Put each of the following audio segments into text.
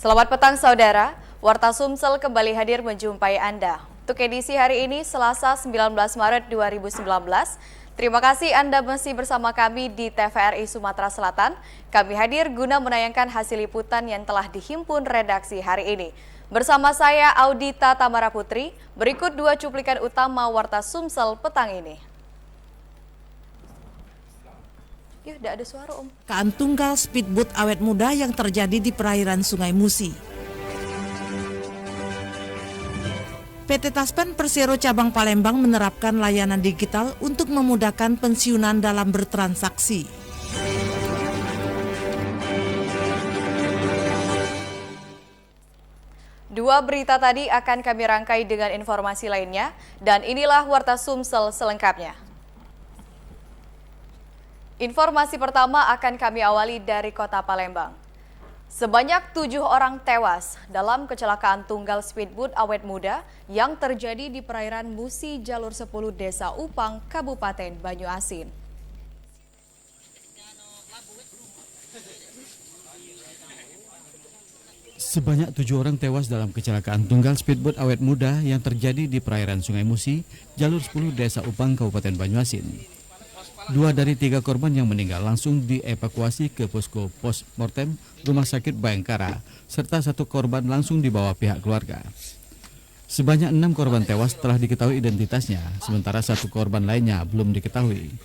Selamat petang saudara, Warta Sumsel kembali hadir menjumpai Anda. Untuk edisi hari ini, Selasa 19 Maret 2019, terima kasih Anda masih bersama kami di TVRI Sumatera Selatan. Kami hadir guna menayangkan hasil liputan yang telah dihimpun redaksi hari ini. Bersama saya Audita Tamara Putri, berikut dua cuplikan utama Warta Sumsel petang ini. Ya, tidak ada suara Om. Kecelakaan tunggal speedboat awet muda yang terjadi di perairan Sungai Musi. PT Taspen Persero Cabang Palembang menerapkan layanan digital untuk memudahkan pensiunan dalam bertransaksi. Dua berita tadi akan kami rangkai dengan informasi lainnya, dan inilah Warta Sumsel selengkapnya. Informasi pertama akan kami awali dari Kota Palembang. Sebanyak 7 orang tewas dalam kecelakaan tunggal speedboat awet muda yang terjadi di perairan Musi Jalur 10 Desa Upang, Kabupaten Banyuasin. Sebanyak 7 orang tewas dalam kecelakaan tunggal speedboat awet muda yang terjadi di perairan Sungai Musi, Jalur 10 Desa Upang, Kabupaten Banyuasin. 2 dari 3 korban yang meninggal langsung dievakuasi ke posko post-mortem Rumah Sakit Bayangkara, serta 1 korban langsung dibawa pihak keluarga. Sebanyak 6 korban tewas telah diketahui identitasnya, sementara 1 korban lainnya belum diketahui.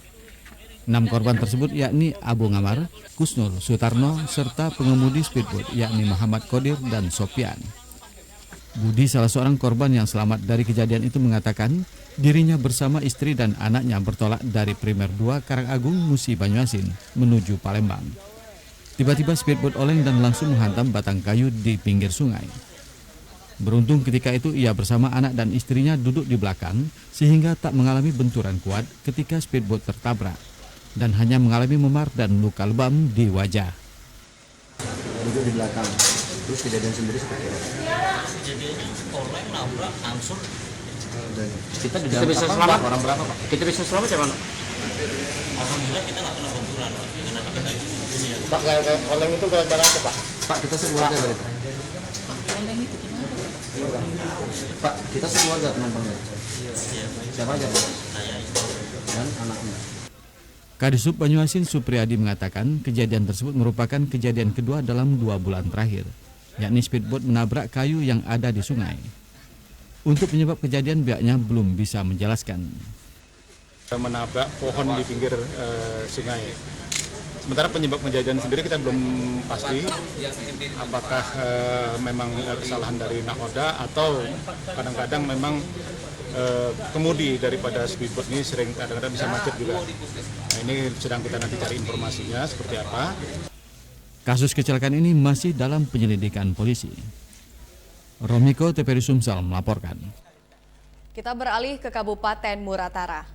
6 korban tersebut yakni Abu Ngamar, Kusnul, Sutarno, serta pengemudi speedboat yakni Muhammad Kodir dan Sopian. Budi, salah seorang korban yang selamat dari kejadian itu, mengatakan dirinya bersama istri dan anaknya bertolak dari Primer 2 Karangagung, Musi, Banyuasin menuju Palembang. Tiba-tiba speedboat oleng dan langsung menghantam batang kayu di pinggir sungai. Beruntung ketika itu ia bersama anak dan istrinya duduk di belakang sehingga tak mengalami benturan kuat ketika speedboat tertabrak dan hanya mengalami memar dan luka lebam di wajah. Duduk di belakang. Terus kejadian sendiri seperti apa? Kejadiannya oleng nabrak langsung. Kita bisa selamat orang berapa, Pak? Kita bisa selamat ya, Pak? Alhamdulillah kita nggak kena benturan. Pak, oleng itu gara-gara apa, Pak? Pak, kita sekeluarga dari itu. Pak, kita sekeluarga penumpangnya. Siapa aja, Pak? Saya Dan anaknya. Kadisub Banyuasin Supriyadi mengatakan kejadian tersebut merupakan kejadian kedua dalam 2 bulan terakhir, yakni speedboat menabrak kayu yang ada di sungai. Untuk penyebab kejadian pihaknya belum bisa menjelaskan. Menabrak pohon di pinggir sungai. Sementara penyebab kejadian sendiri kita belum pasti apakah memang kesalahan dari nakoda atau kadang-kadang memang kemudi daripada speedboat ini sering kadang-kadang bisa macet juga. Nah, ini sedang kita nanti cari informasinya seperti apa. Kasus kecelakaan ini masih dalam penyelidikan polisi. Romiko, TVRI Sumsel melaporkan. Kita beralih ke Kabupaten Muratara.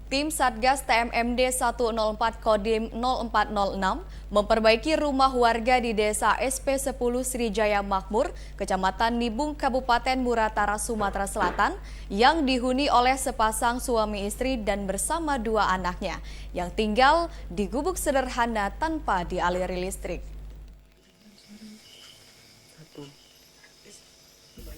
Tim Satgas TMMD 104 Kodim 0406 memperbaiki rumah warga di Desa SP10 Srijaya Makmur, Kecamatan Nibung, Kabupaten Muratara, Sumatera Selatan, yang dihuni oleh sepasang suami istri dan bersama 2 anaknya, yang tinggal di gubuk sederhana tanpa dialiri listrik.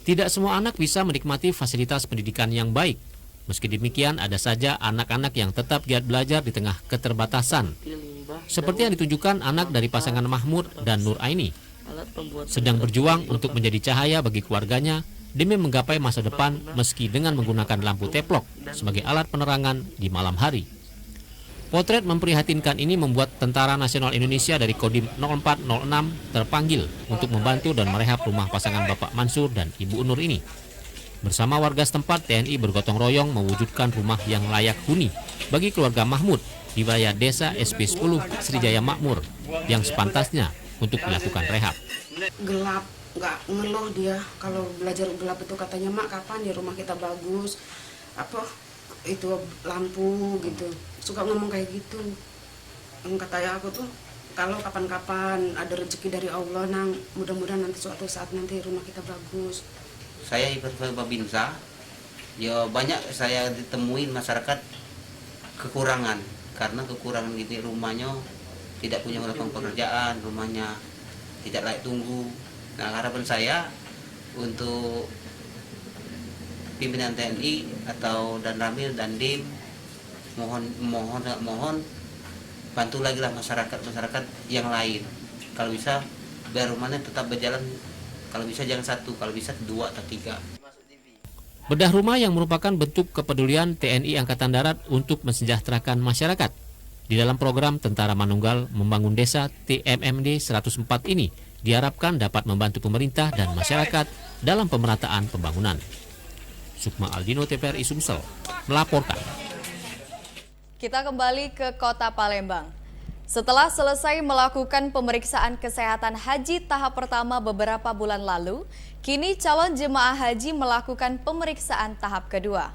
Tidak semua anak bisa menikmati fasilitas pendidikan yang baik. Meski demikian, ada saja anak-anak yang tetap giat belajar di tengah keterbatasan. Seperti yang ditunjukkan anak dari pasangan Mahmud dan Nur Aini. Sedang berjuang untuk menjadi cahaya bagi keluarganya demi menggapai masa depan meski dengan menggunakan lampu teplok sebagai alat penerangan di malam hari. Potret memprihatinkan ini membuat Tentara Nasional Indonesia dari Kodim 0406 terpanggil untuk membantu dan merehab rumah pasangan Bapak Mansur dan Ibu Nur ini. Bersama warga setempat, TNI bergotong royong mewujudkan rumah yang layak huni bagi keluarga Mahmud di wilayah Desa SP10 Srijaya Makmur yang sepantasnya untuk dilakukan rehab. Gelap, nggak ngeluh dia kalau belajar gelap itu, katanya mak kapan ya rumah kita bagus, apa itu lampu gitu, suka ngomong kayak gitu. Katanya aku tuh kalau kapan-kapan ada rezeki dari Allah, nang mudah-mudahan nanti suatu saat nanti rumah kita bagus. Saya ikut Babinsa, ya banyak saya ditemuin masyarakat kekurangan, karena kekurangan gitu rumahnya tidak punya lapangan pekerjaan, rumahnya tidak layak tunggu, Nah, harapan saya untuk pimpinan TNI atau dan Ramil dan Dim mohon bantu lagi lah masyarakat yang lain. Kalau bisa biar rumahnya tetap berjalan, kalau bisa jangan 1, kalau bisa 2 atau 3. Bedah rumah yang merupakan bentuk kepedulian TNI Angkatan Darat untuk mensejahterakan masyarakat. Di dalam program Tentara Manunggal Membangun Desa TMMD 104 ini diharapkan dapat membantu pemerintah dan masyarakat dalam pemerataan pembangunan. Sukma Aldino, TVRI Sumsel, melaporkan. Kita kembali ke Kota Palembang. Setelah selesai melakukan pemeriksaan kesehatan haji tahap pertama beberapa bulan lalu, kini calon jemaah haji melakukan pemeriksaan tahap kedua.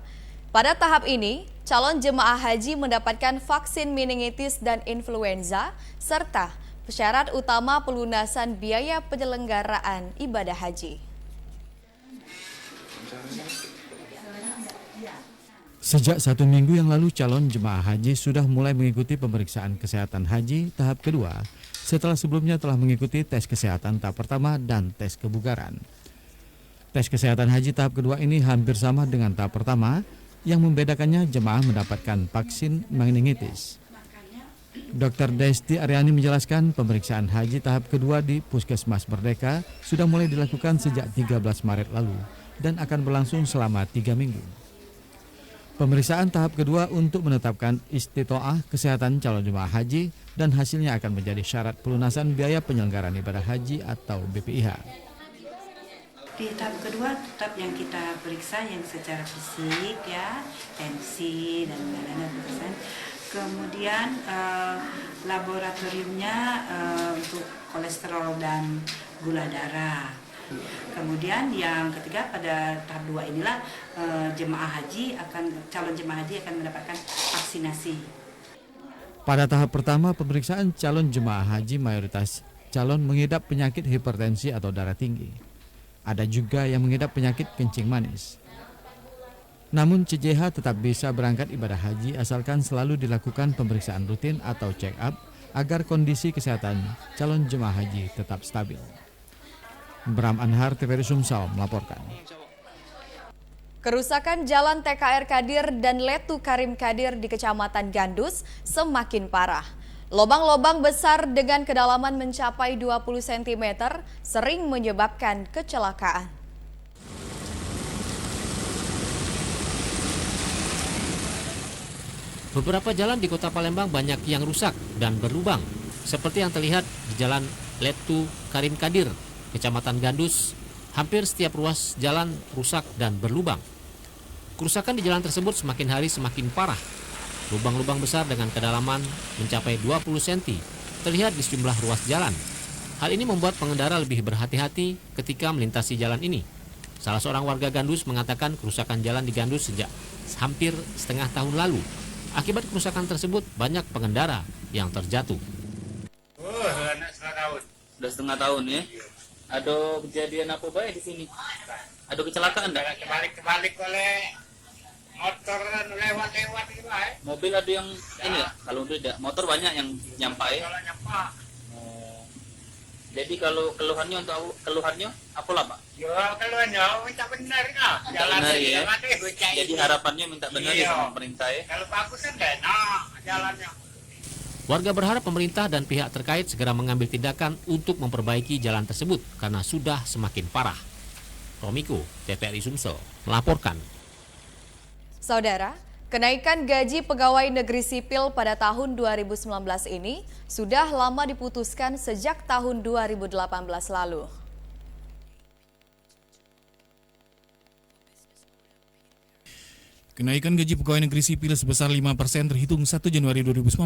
Pada tahap ini, calon jemaah haji mendapatkan vaksin meningitis dan influenza, serta syarat utama pelunasan biaya penyelenggaraan ibadah haji. Sejak 1 minggu yang lalu, calon jemaah haji sudah mulai mengikuti pemeriksaan kesehatan haji tahap kedua setelah sebelumnya telah mengikuti tes kesehatan tahap pertama dan tes kebugaran. Tes kesehatan haji tahap kedua ini hampir sama dengan tahap pertama, yang membedakannya jemaah mendapatkan vaksin meningitis. Dr. Desti Aryani menjelaskan pemeriksaan haji tahap kedua di Puskesmas Merdeka sudah mulai dilakukan sejak 13 Maret lalu dan akan berlangsung selama 3 minggu. Pemeriksaan tahap kedua untuk menetapkan istitoah kesehatan calon jemaah haji dan hasilnya akan menjadi syarat pelunasan biaya penyelenggaraan ibadah haji atau BPIH. Di tahap kedua tetap yang kita periksa yang secara fisik ya, tensi dan lain-lain. Kemudian laboratoriumnya untuk kolesterol dan gula darah. Kemudian yang ketiga pada tahap 2 inilah calon jemaah haji akan mendapatkan vaksinasi. Pada tahap pertama pemeriksaan calon jemaah haji mayoritas calon mengidap penyakit hipertensi atau darah tinggi. Ada juga yang mengidap penyakit kencing manis. Namun CJH tetap bisa berangkat ibadah haji asalkan selalu dilakukan pemeriksaan rutin atau check up agar kondisi kesehatan calon jemaah haji tetap stabil. Bram Anhar, TVRI Sumsel melaporkan. Kerusakan Jalan TKR Kadir dan Letu Karim Kadir di Kecamatan Gandus semakin parah. Lobang-lobang besar dengan kedalaman mencapai 20 cm sering menyebabkan kecelakaan. Beberapa jalan di Kota Palembang banyak yang rusak dan berlubang, seperti yang terlihat di Jalan Letu Karim Kadir, Kecamatan Gandus. Hampir setiap ruas jalan rusak dan berlubang. Kerusakan di jalan tersebut semakin hari semakin parah. Lubang-lubang besar dengan kedalaman mencapai 20 cm terlihat di sejumlah ruas jalan. Hal ini membuat pengendara lebih berhati-hati ketika melintasi jalan ini. Salah seorang warga Gandus mengatakan kerusakan jalan di Gandus sejak hampir setengah tahun lalu. Akibat kerusakan tersebut banyak pengendara yang terjatuh. Udah setengah tahun ya. Ada kejadian apa baik di sini? Ada kecelakaan enggak? Kebalik oleh motor lewat gitu ya. Mobil ada yang ini ya? Kalau tidak, motor banyak yang nyampai. Jadi kalau keluhannya apa lah Pak? Ya keluhannya minta benar lah. Jalan ya. Jadi harapannya minta benar ya sama pemerintah ya. Kalau bagus kan enak jalannya. Warga berharap pemerintah dan pihak terkait segera mengambil tindakan untuk memperbaiki jalan tersebut karena sudah semakin parah. Romiko, TVRI Sumsel, melaporkan. Saudara, kenaikan gaji pegawai negeri sipil pada tahun 2019 ini sudah lama diputuskan sejak tahun 2018 lalu. Kenaikan gaji pegawai negeri sipil sebesar 5% terhitung 1 Januari 2019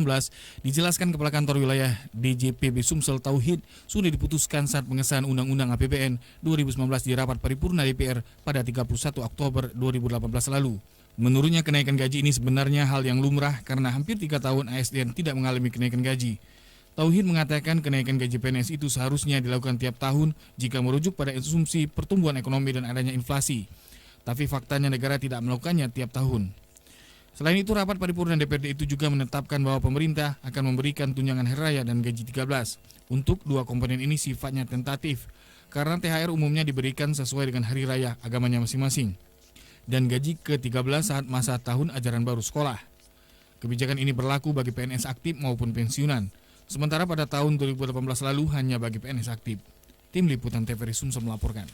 dijelaskan Kepala Kantor Wilayah DJPB Sumsel Tauhid sudah diputuskan saat pengesahan Undang-Undang APBN 2019 di rapat paripurna DPR pada 31 Oktober 2018 lalu. Menurutnya kenaikan gaji ini sebenarnya hal yang lumrah karena hampir 3 tahun ASN tidak mengalami kenaikan gaji. Tauhid mengatakan kenaikan gaji PNS itu seharusnya dilakukan tiap tahun jika merujuk pada asumsi pertumbuhan ekonomi dan adanya inflasi. Tapi faktanya negara tidak melakukannya tiap tahun. Selain itu, rapat paripurna DPRD itu juga menetapkan bahwa pemerintah akan memberikan tunjangan hari raya dan gaji 13. Untuk dua komponen ini sifatnya tentatif. karena THR umumnya diberikan sesuai dengan hari raya agamanya masing-masing. Dan gaji ke-13 saat masa tahun ajaran baru sekolah. Kebijakan ini berlaku bagi PNS aktif maupun pensiunan. Sementara pada tahun 2018 lalu hanya bagi PNS aktif. Tim Liputan TVRI Sumsel melaporkan.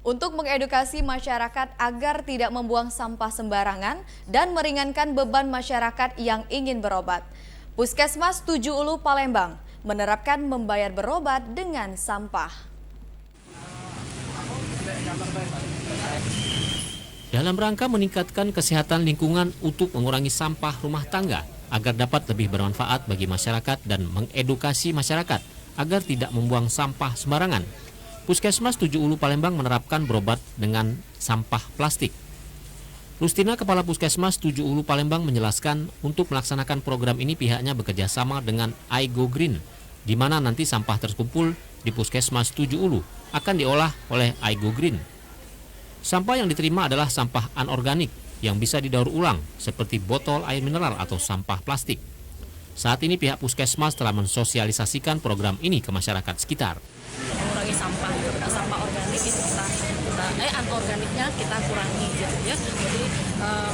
Untuk mengedukasi masyarakat agar tidak membuang sampah sembarangan dan meringankan beban masyarakat yang ingin berobat, Puskesmas 7 Ulu Palembang menerapkan membayar berobat dengan sampah. Dalam rangka meningkatkan kesehatan lingkungan untuk mengurangi sampah rumah tangga agar dapat lebih bermanfaat bagi masyarakat dan mengedukasi masyarakat agar tidak membuang sampah sembarangan, Puskesmas 7 Ulu Palembang menerapkan berobat dengan sampah plastik. Rustina, Kepala Puskesmas 7 Ulu Palembang menjelaskan untuk melaksanakan program ini pihaknya bekerja sama dengan iGo Green, di mana nanti sampah terkumpul di Puskesmas 7 Ulu akan diolah oleh iGo Green. Sampah yang diterima adalah sampah anorganik yang bisa didaur ulang seperti botol air mineral atau sampah plastik. Saat ini pihak Puskesmas telah mensosialisasikan program ini ke masyarakat sekitar. Mengurangi sampah, sampah organik itu anorganiknya kita kurangi gitu ya. Jadi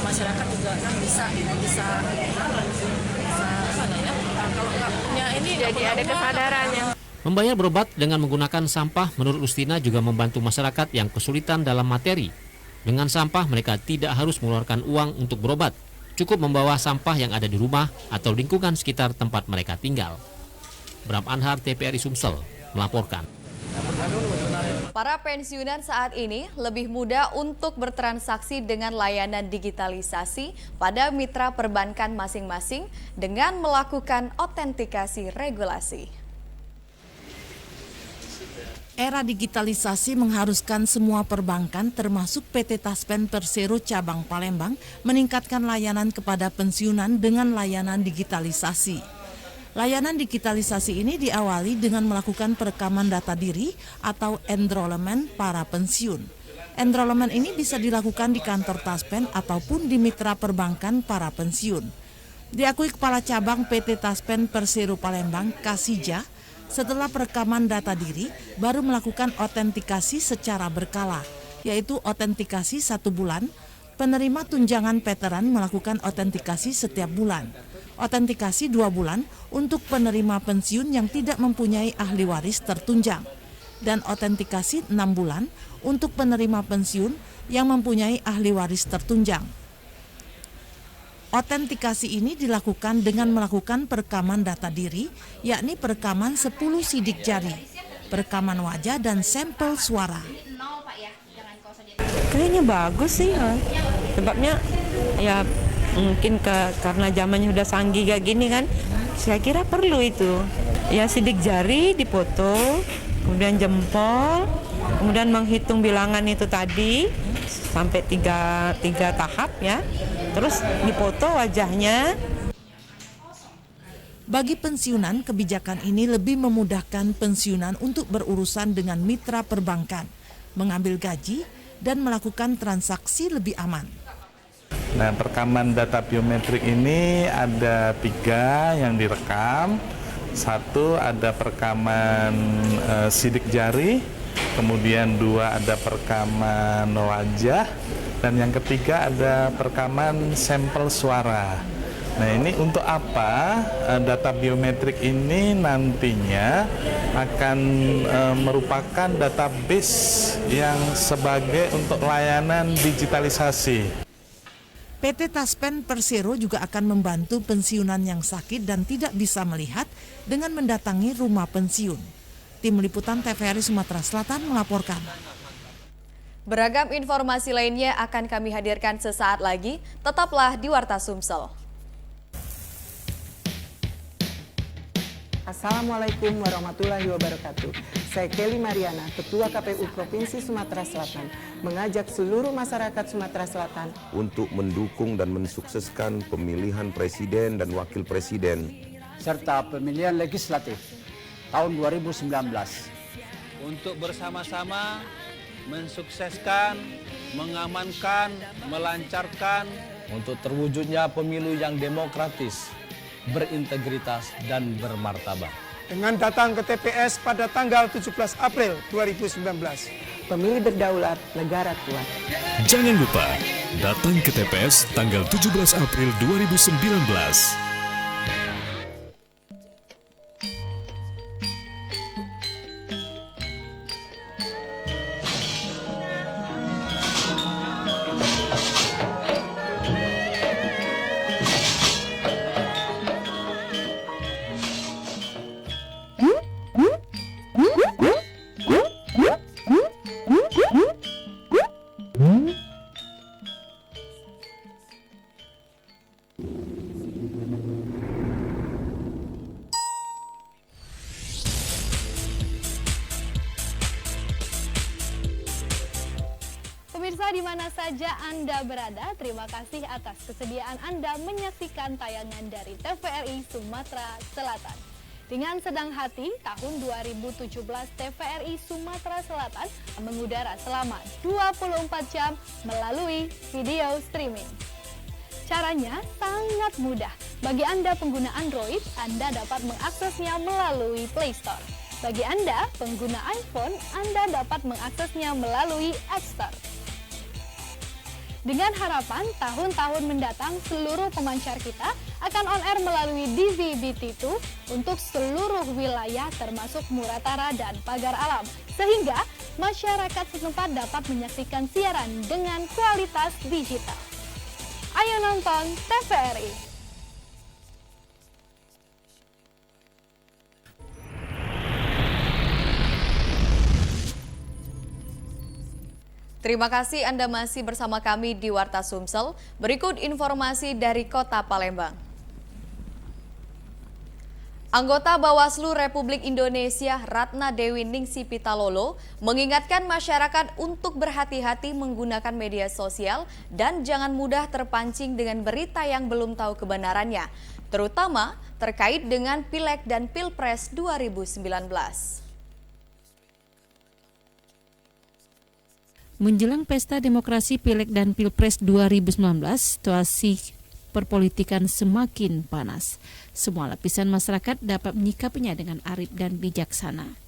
masyarakat juga kan bisa apa ya? Kalau nggak punya ini jadi ada kesadarannya. Membayar berobat dengan menggunakan sampah menurut Rustina juga membantu masyarakat yang kesulitan dalam materi. Dengan sampah mereka tidak harus mengeluarkan uang untuk berobat. Cukup membawa sampah yang ada di rumah atau lingkungan sekitar tempat mereka tinggal. Bram Anhar, TVRI Sumsel, melaporkan. Para pensiunan saat ini lebih mudah untuk bertransaksi dengan layanan digitalisasi pada mitra perbankan masing-masing dengan melakukan autentikasi regulasi. Era digitalisasi mengharuskan semua perbankan termasuk PT Taspen Persero Cabang Palembang meningkatkan layanan kepada pensiunan dengan layanan digitalisasi. Layanan digitalisasi ini diawali dengan melakukan perekaman data diri atau enrollment para pensiun. Enrollment ini bisa dilakukan di kantor Taspen ataupun di mitra perbankan para pensiun. Diakui Kepala Cabang PT Taspen Persero Palembang, Kasija, setelah perekaman data diri, baru melakukan autentikasi secara berkala, yaitu autentikasi 1 bulan, penerima tunjangan veteran melakukan autentikasi setiap bulan, autentikasi 2 bulan untuk penerima pensiun yang tidak mempunyai ahli waris tertunjang, dan autentikasi 6 bulan untuk penerima pensiun yang mempunyai ahli waris tertunjang. Autentikasi ini dilakukan dengan melakukan perekaman data diri, yakni perekaman 10 sidik jari, perekaman wajah, dan sampel suara. Kayaknya bagus sih, sebabnya ya mungkin karena zamannya udah canggih kayak gini kan, saya kira perlu itu. Ya sidik jari dipoto, kemudian jempol, kemudian menghitung bilangan itu tadi sampai tiga tahap ya. Terus dipoto wajahnya. Bagi pensiunan, kebijakan ini lebih memudahkan pensiunan untuk berurusan dengan mitra perbankan, mengambil gaji, dan melakukan transaksi lebih aman. Nah, perekaman data biometrik ini ada 3 yang direkam. 1 ada perekaman sidik jari, kemudian 2 ada perekaman wajah, dan yang ketiga ada perekaman sampel suara. Nah, ini untuk apa? Data biometrik ini nantinya akan merupakan database yang sebagai untuk layanan digitalisasi. PT Taspen Persero juga akan membantu pensiunan yang sakit dan tidak bisa melihat dengan mendatangi rumah pensiun. Tim Liputan TVRI Sumatera Selatan melaporkan. Beragam informasi lainnya akan kami hadirkan sesaat lagi. Tetaplah di Warta Sumsel. Assalamualaikum warahmatullahi wabarakatuh. Saya Kelly Mariana, Ketua KPU Provinsi Sumatera Selatan, mengajak seluruh masyarakat Sumatera Selatan untuk mendukung dan mensukseskan pemilihan presiden dan wakil presiden serta pemilihan legislatif tahun 2019 untuk bersama-sama mensukseskan, mengamankan, melancarkan untuk terwujudnya pemilu yang demokratis, berintegritas, dan bermartabat. dengan datang ke TPS pada tanggal 17 April 2019. Pemilih berdaulat, negara kuat. Jangan lupa, datang ke TPS tanggal 17 April 2019. Pemirsa di mana saja Anda berada, terima kasih atas kesediaan Anda menyaksikan tayangan dari TVRI Sumatera Selatan. Dengan senang hati, tahun 2017 TVRI Sumatera Selatan mengudara selama 24 jam melalui video streaming. Caranya sangat mudah. Bagi Anda pengguna Android, Anda dapat mengaksesnya melalui Play Store. Bagi Anda pengguna iPhone, Anda dapat mengaksesnya melalui App Store. Dengan harapan tahun-tahun mendatang seluruh pemancar kita akan on air melalui DVB-T2 untuk seluruh wilayah termasuk Muratara dan Pagar Alam, sehingga masyarakat setempat dapat menyaksikan siaran dengan kualitas digital. Ayo nonton TVRI. Terima kasih Anda masih bersama kami di Warta Sumsel. Berikut informasi dari Kota Palembang. Anggota Bawaslu Republik Indonesia Ratna Dewi Ningsi Pitalolo mengingatkan masyarakat untuk berhati-hati menggunakan media sosial dan jangan mudah terpancing dengan berita yang belum tahu kebenarannya, terutama terkait dengan Pileg dan Pilpres 2019. Menjelang pesta demokrasi Pileg dan Pilpres 2019, situasi perpolitikan semakin panas. Semua lapisan masyarakat dapat menyikapinya dengan arif dan bijaksana.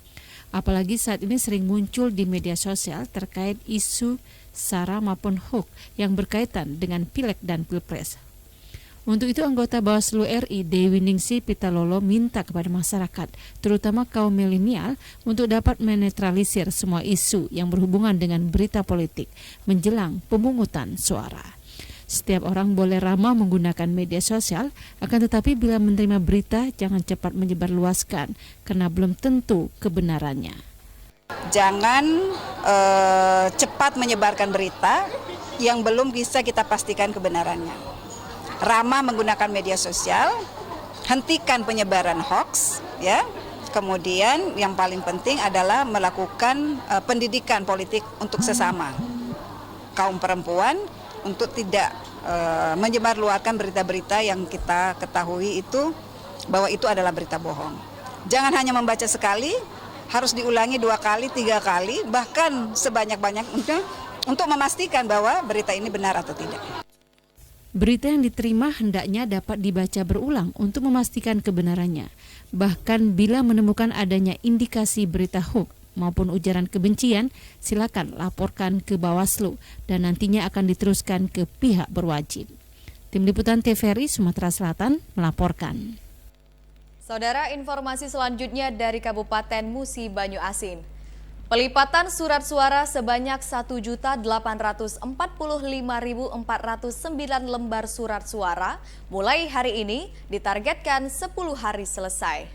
Apalagi saat ini sering muncul di media sosial terkait isu sara maupun hoax yang berkaitan dengan Pileg dan Pilpres. Untuk itu anggota Bawaslu RI Dewi Ningsi Pitalolo minta kepada masyarakat, terutama kaum milenial, untuk dapat menetralisir semua isu yang berhubungan dengan berita politik menjelang pemungutan suara. Setiap orang boleh ramah menggunakan media sosial, akan tetapi bila menerima berita jangan cepat menyebarluaskan karena belum tentu kebenarannya. Jangan cepat menyebarkan berita yang belum bisa kita pastikan kebenarannya. Ramah menggunakan media sosial, hentikan penyebaran hoax, ya. Kemudian yang paling penting adalah melakukan pendidikan politik untuk sesama kaum perempuan untuk tidak menyebarluaskan berita-berita yang kita ketahui itu bahwa itu adalah berita bohong. Jangan hanya membaca sekali, harus diulangi 2 kali, 3 kali, bahkan sebanyak-banyaknya untuk memastikan bahwa berita ini benar atau tidak. Berita yang diterima hendaknya dapat dibaca berulang untuk memastikan kebenarannya. Bahkan bila menemukan adanya indikasi berita hoax maupun ujaran kebencian, silakan laporkan ke Bawaslu dan nantinya akan diteruskan ke pihak berwajib. Tim Liputan TVRI Sumatera Selatan melaporkan. Saudara, informasi selanjutnya dari Kabupaten Musi Banyu Asin. Pelipatan surat suara sebanyak 1.845.409 lembar surat suara mulai hari ini ditargetkan 10 hari selesai.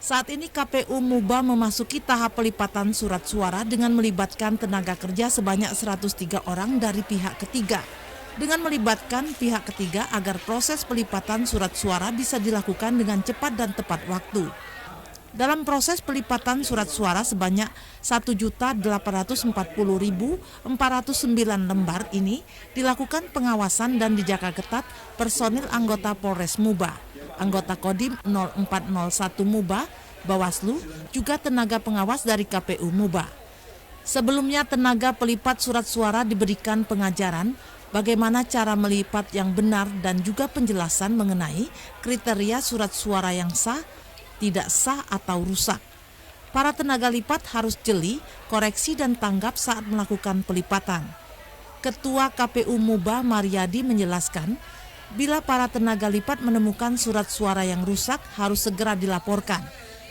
Saat ini KPU Muba memasuki tahap pelipatan surat suara dengan melibatkan tenaga kerja sebanyak 103 orang dari pihak ketiga. Dengan melibatkan pihak ketiga agar proses pelipatan surat suara bisa dilakukan dengan cepat dan tepat waktu. Dalam proses pelipatan surat suara sebanyak 1.840.409 lembar ini dilakukan pengawasan dan dijaga ketat personil anggota Polres Muba, anggota Kodim 0401 Muba, Bawaslu, juga tenaga pengawas dari KPU Muba. Sebelumnya tenaga pelipat surat suara diberikan pengajaran bagaimana cara melipat yang benar dan juga penjelasan mengenai kriteria surat suara yang sah, tidak sah atau rusak. Para tenaga lipat harus jeli, koreksi dan tanggap saat melakukan pelipatan. Ketua KPU Muba Mariadi menjelaskan, bila para tenaga lipat menemukan surat suara yang rusak harus segera dilaporkan.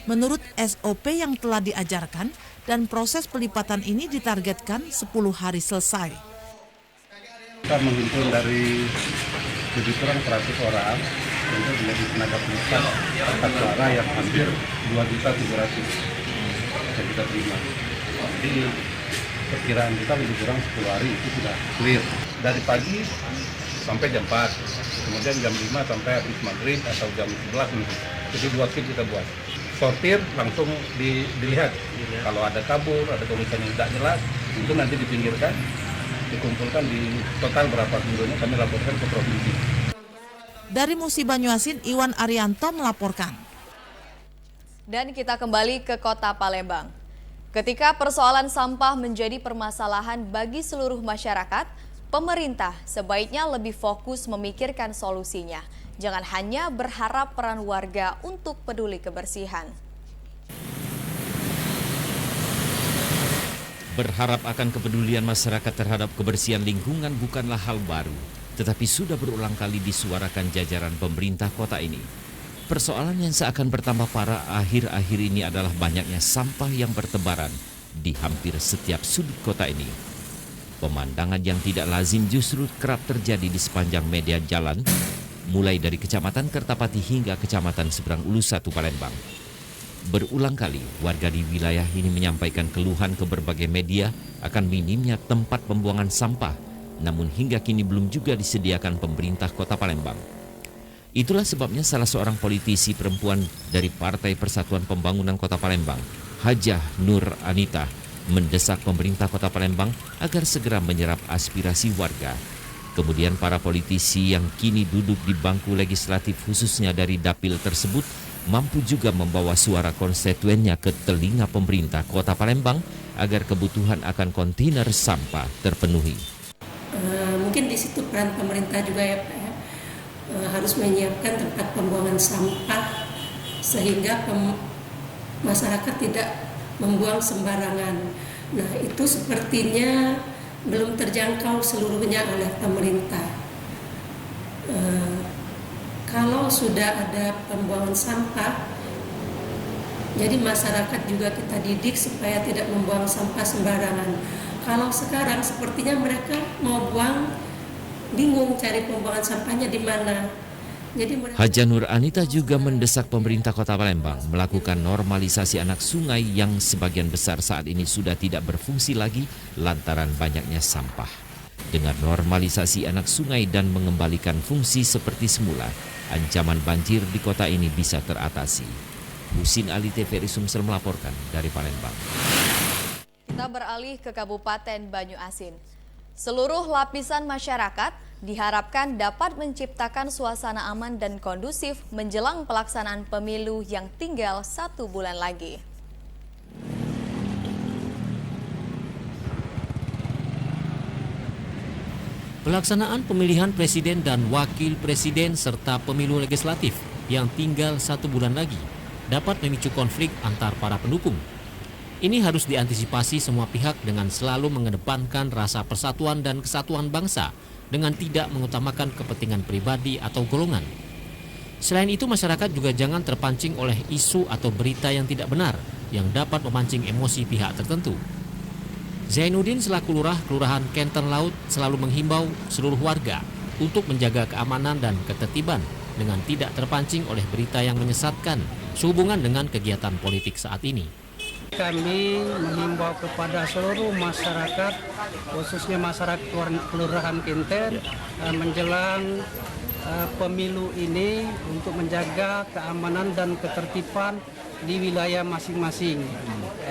Menurut SOP yang telah diajarkan, dan proses pelipatan ini ditargetkan 10 hari selesai. Kita menghimpun dari lebih kurang 100 orang untuk menjadi tenaga pelipat kertas suara yang hampir 2.700.000 yang kita terima. Jadi perkiraan kita lebih kurang 10 hari itu sudah clear. Dari pagi sampai jam 4, kemudian jam 5 sampai habis maghrib atau jam 11 mungkin. Jadi 2 shift kita buat. Sortir langsung dilihat. Kalau ada kabur, ada tulisan yang tidak jelas, itu nanti dipinggirkan, dikumpulkan di total berapa seluruhnya kami laporkan ke provinsi. Dari Musi Banyuasin, Iwan Arianto melaporkan. Dan kita kembali ke Kota Palembang. Ketika persoalan sampah menjadi permasalahan bagi seluruh masyarakat, pemerintah sebaiknya lebih fokus memikirkan solusinya. Jangan hanya berharap peran warga untuk peduli kebersihan. Berharap akan kepedulian masyarakat terhadap kebersihan lingkungan bukanlah hal baru, tetapi sudah berulang kali disuarakan jajaran pemerintah kota ini. Persoalan yang seakan bertambah parah akhir-akhir ini adalah banyaknya sampah yang bertebaran di hampir setiap sudut kota ini. Pemandangan yang tidak lazim justru kerap terjadi di sepanjang media jalan, mulai dari Kecamatan Kertapati hingga Kecamatan Seberang Ulu 1 Palembang. Berulang kali warga di wilayah ini menyampaikan keluhan ke berbagai media akan minimnya tempat pembuangan sampah, namun hingga kini belum juga disediakan pemerintah Kota Palembang. Itulah sebabnya salah seorang politisi perempuan dari Partai Persatuan Pembangunan Kota Palembang, Hajah Nur Anita, mendesak pemerintah Kota Palembang agar segera menyerap aspirasi warga. Kemudian para politisi yang kini duduk di bangku legislatif khususnya dari dapil tersebut mampu juga membawa suara konstituennya ke telinga pemerintah Kota Palembang agar kebutuhan akan kontainer sampah terpenuhi. Mungkin di situ peran pemerintah juga ya Pak, harus menyiapkan tempat pembuangan sampah sehingga masyarakat tidak membuang sembarangan. Nah itu sepertinya belum terjangkau seluruhnya oleh pemerintah. Kalau sudah ada pembuangan sampah, jadi masyarakat juga kita didik supaya tidak membuang sampah sembarangan. Kalau sekarang sepertinya mereka mau buang, bingung cari pembuangan sampahnya di mana. Hajah Nur Anita juga mendesak pemerintah Kota Palembang melakukan normalisasi anak sungai yang sebagian besar saat ini sudah tidak berfungsi lagi lantaran banyaknya sampah. Dengan normalisasi anak sungai dan mengembalikan fungsi seperti semula, ancaman banjir di kota ini bisa teratasi. Husin Ali TVRI Sumsel melaporkan dari Palembang. Kita beralih ke Kabupaten Banyuasin. Seluruh lapisan masyarakat diharapkan dapat menciptakan suasana aman dan kondusif menjelang pelaksanaan pemilu yang tinggal 1 bulan lagi. Pelaksanaan pemilihan presiden dan wakil presiden serta pemilu legislatif yang tinggal 1 bulan lagi dapat memicu konflik antar para pendukung. Ini harus diantisipasi semua pihak dengan selalu mengedepankan rasa persatuan dan kesatuan bangsa dengan tidak mengutamakan kepentingan pribadi atau golongan. Selain itu, masyarakat juga jangan terpancing oleh isu atau berita yang tidak benar yang dapat memancing emosi pihak tertentu. Zainuddin selaku lurah Kelurahan Kenten Laut selalu menghimbau seluruh warga untuk menjaga keamanan dan ketertiban dengan tidak terpancing oleh berita yang menyesatkan sehubungan dengan kegiatan politik saat ini. Kami menghimbau kepada seluruh masyarakat, khususnya masyarakat Kelurahan Kenten, menjelang pemilu ini untuk menjaga keamanan dan ketertiban di wilayah masing-masing,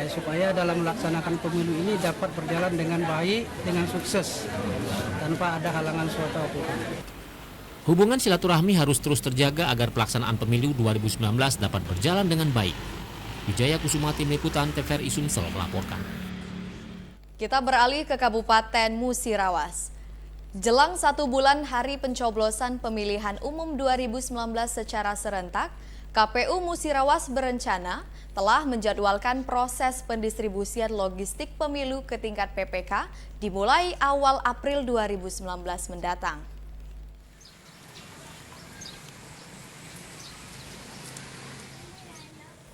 supaya dalam melaksanakan pemilu ini dapat berjalan dengan baik, dengan sukses, tanpa ada halangan suatu apapun. Hubungan silaturahmi harus terus terjaga agar pelaksanaan pemilu 2019 dapat berjalan dengan baik. Wijaya Kusuma, Tim Liputan TVRI Sumsel melaporkan. Kita beralih ke Kabupaten Musirawas. Jelang 1 bulan hari pencoblosan pemilihan umum 2019 secara serentak, KPU Musirawas berencana telah menjadwalkan proses pendistribusian logistik pemilu ke tingkat PPK dimulai awal April 2019 mendatang.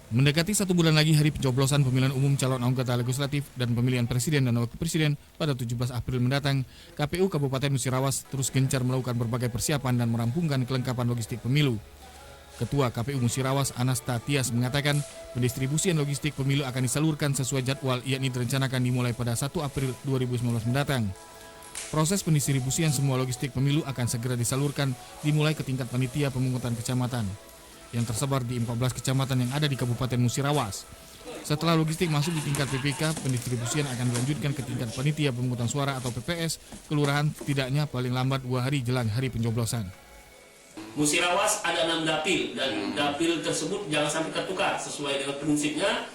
Mendekati 1 bulan lagi hari pencoblosan pemilihan umum calon anggota legislatif dan pemilihan presiden dan wakil presiden pada 17 April mendatang, KPU Kabupaten Musirawas terus gencar melakukan berbagai persiapan dan merampungkan kelengkapan logistik pemilu. Ketua KPU Musirawas Anasta Tias mengatakan pendistribusian logistik pemilu akan disalurkan sesuai jadwal, yakni direncanakan dimulai pada 1 April 2019 mendatang. Proses pendistribusian semua logistik pemilu akan segera disalurkan dimulai ke tingkat panitia pemungutan kecamatan yang tersebar di 14 kecamatan yang ada di Kabupaten Musirawas. Setelah logistik masuk di tingkat PPK, pendistribusian akan dilanjutkan ke tingkat panitia pemungutan suara atau PPS, kelurahan setidaknya paling lambat 2 hari jelang hari pencoblosan. Musirawas ada 6 dapil dan dapil tersebut jangan sampai tertukar sesuai dengan prinsipnya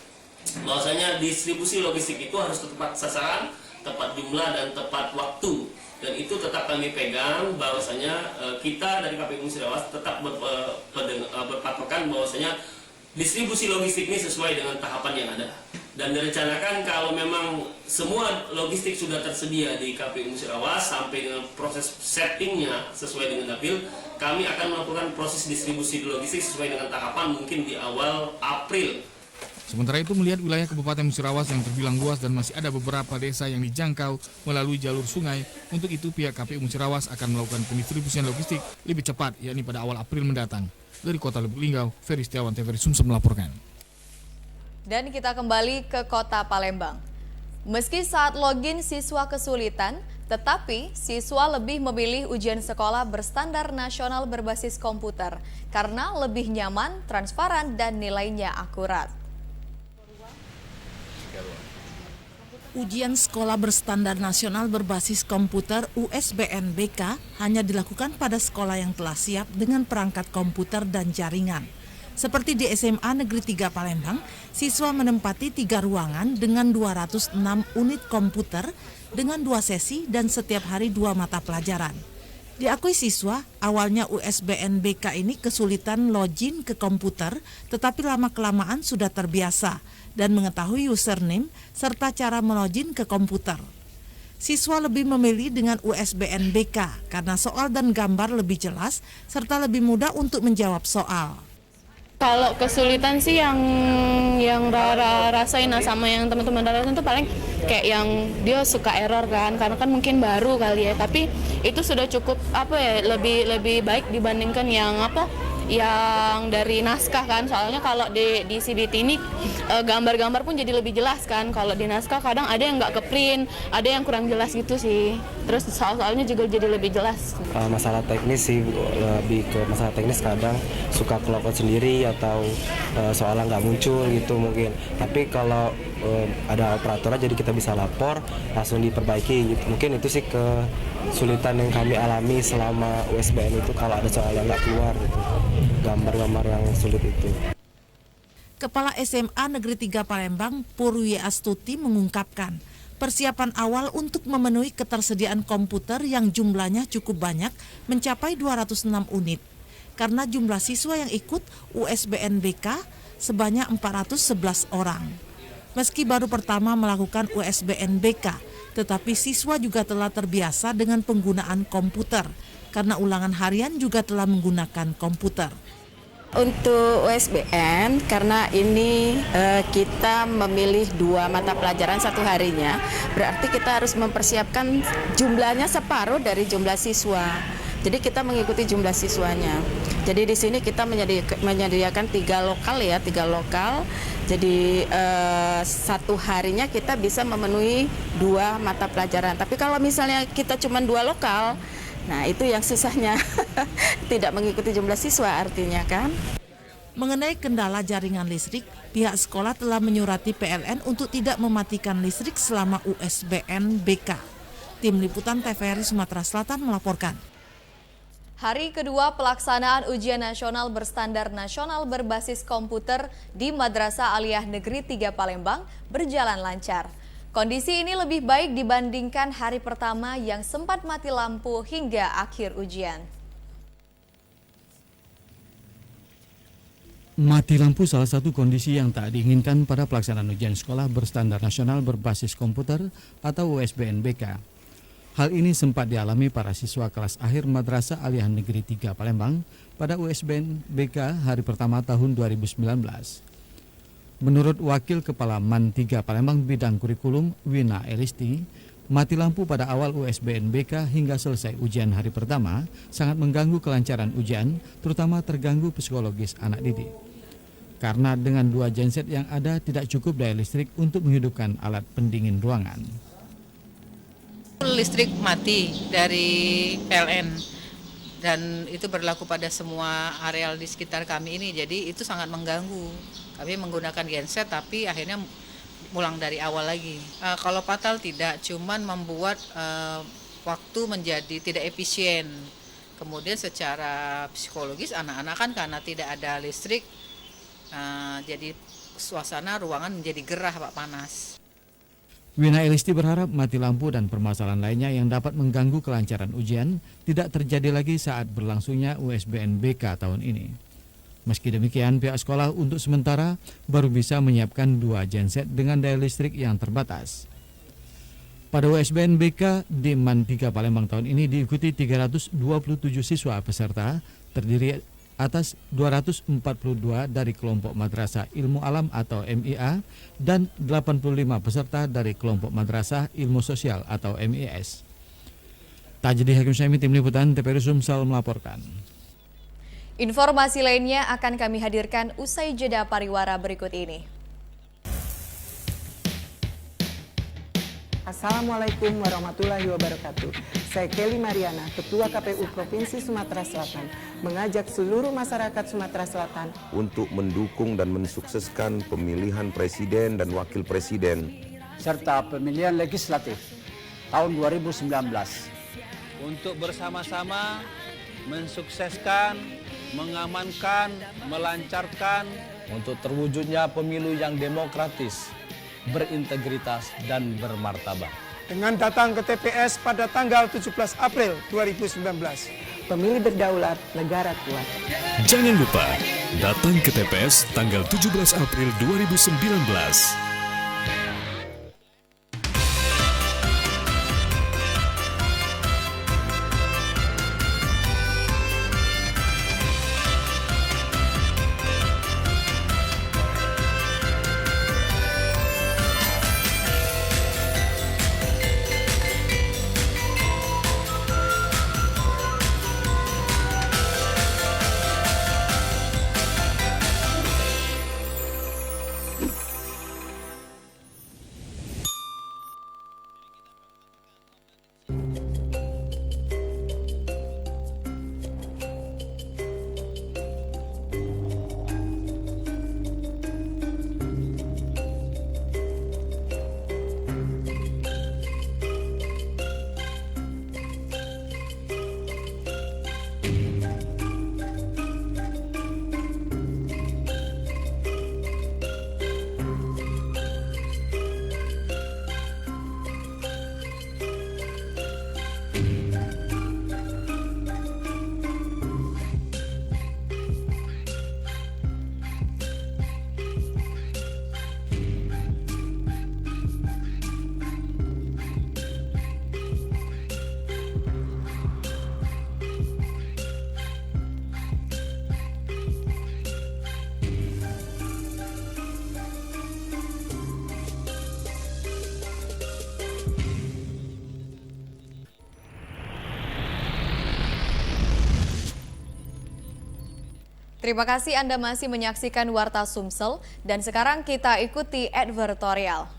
bahwasanya distribusi logistik itu harus tepat sasaran, tepat jumlah dan tepat waktu. Dan itu tetap kami pegang bahwasanya kita dari KPU Musirawas tetap berpatokan bahwasanya distribusi logistik ini sesuai dengan tahapan yang ada. Dan direncanakan kalau memang semua logistik sudah tersedia di KPU Musirawas sampai dengan proses settingnya sesuai dengan dapil, kami akan melakukan proses distribusi logistik sesuai dengan tahapan mungkin di awal April. Sementara itu melihat wilayah Kabupaten Musirawas yang terbilang luas dan masih ada beberapa desa yang dijangkau melalui jalur sungai, untuk itu pihak KPU Musirawas akan melakukan pendistribusian logistik lebih cepat, yakni pada awal April mendatang. Dari Kota Lubuk Linggau, Ferry Setiawan, TVRI Sumsel melaporkan. Dan kita kembali ke Kota Palembang. Meski saat login siswa kesulitan, tetapi siswa lebih memilih ujian sekolah berstandar nasional berbasis komputer karena lebih nyaman, transparan, dan nilainya akurat. Ujian sekolah berstandar nasional berbasis komputer USBN-BK hanya dilakukan pada sekolah yang telah siap dengan perangkat komputer dan jaringan. Seperti di SMA Negeri 3 Palembang, siswa menempati 3 ruangan dengan 206 unit komputer dengan 2 sesi dan setiap hari 2 mata pelajaran. Diakui siswa, awalnya USBN-BK ini kesulitan login ke komputer, tetapi lama-kelamaan sudah terbiasa dan mengetahui username serta cara melogin ke komputer. Siswa lebih memilih dengan USBN-BK karena soal dan gambar lebih jelas serta lebih mudah untuk menjawab soal. Kalau kesulitan sih yang Rara rasain sama yang teman-teman Rara itu paling kayak yang dia suka error kan, karena kan mungkin baru kali ya, tapi itu sudah cukup lebih baik dibandingkan yang dari naskah kan, soalnya kalau di CBT ini gambar-gambar pun jadi lebih jelas kan, kalau di naskah kadang ada yang nggak ke-print, ada yang kurang jelas gitu sih, terus soal-soalnya juga jadi lebih jelas. Masalah teknis sih, lebih ke masalah teknis kadang suka kelopot sendiri atau soalnya nggak muncul gitu mungkin, tapi kalau ada operatornya jadi kita bisa lapor langsung diperbaiki gitu. Mungkin itu sih kesulitan yang kami alami selama USBN itu, kalau ada soal yang nggak keluar gitu, gambar-gambar yang sulit itu. Kepala SMA Negeri 3 Palembang, Purwi Astuti mengungkapkan, persiapan awal untuk memenuhi ketersediaan komputer yang jumlahnya cukup banyak mencapai 206 unit. Karena jumlah siswa yang ikut USBN-BK sebanyak 411 orang. Meski baru pertama melakukan USBN-BK, tetapi siswa juga telah terbiasa dengan penggunaan komputer, karena ulangan harian juga telah menggunakan komputer. Untuk USBN, karena ini kita memilih 2 mata pelajaran 1 harinya, berarti kita harus mempersiapkan jumlahnya separuh dari jumlah siswa. Jadi kita mengikuti jumlah siswanya. Jadi di sini kita menyediakan 3 lokal. Jadi 1 harinya kita bisa memenuhi 2 mata pelajaran. Tapi kalau misalnya kita cuma 2 lokal, nah itu yang susahnya, tidak mengikuti jumlah siswa artinya kan. Mengenai kendala jaringan listrik, pihak sekolah telah menyurati PLN untuk tidak mematikan listrik selama USBN-BK. Tim Liputan TVRI Sumatera Selatan melaporkan. Hari kedua pelaksanaan ujian nasional berstandar nasional berbasis komputer di Madrasah Aliyah Negeri 3 Palembang berjalan lancar. Kondisi ini lebih baik dibandingkan hari pertama yang sempat mati lampu hingga akhir ujian. Mati lampu salah satu kondisi yang tak diinginkan pada pelaksanaan ujian sekolah berstandar nasional berbasis komputer atau USBN-BK. Hal ini sempat dialami para siswa kelas akhir Madrasah Aliyah Negeri 3 Palembang pada USBN-BK hari pertama tahun 2019. Menurut Wakil Kepala MAN 3 Palembang bidang kurikulum Wina Elisti, mati lampu pada awal USBN-BK hingga selesai ujian hari pertama sangat mengganggu kelancaran ujian, terutama terganggu psikologis anak didik. Karena dengan 2 genset yang ada tidak cukup daya listrik untuk menghidupkan alat pendingin ruangan. Listrik mati dari PLN dan itu berlaku pada semua areal di sekitar kami ini, jadi itu sangat mengganggu. Kami menggunakan genset tapi akhirnya ulang dari awal lagi. Kalau fatal tidak, cuman membuat waktu menjadi tidak efisien. Kemudian secara psikologis anak-anak kan karena tidak ada listrik, jadi suasana ruangan menjadi gerah, Pak, panas. Wina Elisti berharap mati lampu dan permasalahan lainnya yang dapat mengganggu kelancaran ujian tidak terjadi lagi saat berlangsungnya USBN-BK tahun ini. Meski demikian, pihak sekolah untuk sementara baru bisa menyiapkan 2 genset dengan daya listrik yang terbatas. Pada USBN-BK di MAN 3 Palembang tahun ini diikuti 327 siswa peserta, terdiri atas 242 dari kelompok Madrasah Ilmu Alam atau MIA dan 85 peserta dari kelompok Madrasah Ilmu Sosial atau MIS. Tajdi Hakim Syami, Tim Liputan TVRI Sumsel melaporkan. Informasi lainnya akan kami hadirkan usai jeda pariwara berikut ini. Assalamualaikum warahmatullahi wabarakatuh. Saya Kelly Mariana, Ketua KPU Provinsi Sumatera Selatan, mengajak seluruh masyarakat Sumatera Selatan untuk mendukung dan mensukseskan pemilihan presiden dan wakil presiden serta pemilihan legislatif tahun 2019 untuk bersama-sama mensukseskan, mengamankan, melancarkan untuk terwujudnya pemilu yang demokratis, berintegritas, dan bermartabat. Dengan datang ke TPS pada tanggal 17 April 2019. Pemilih berdaulat, negara kuat. Jangan lupa, datang ke TPS tanggal 17 April 2019. Terima kasih Anda masih menyaksikan Warta Sumsel dan sekarang kita ikuti advertorial.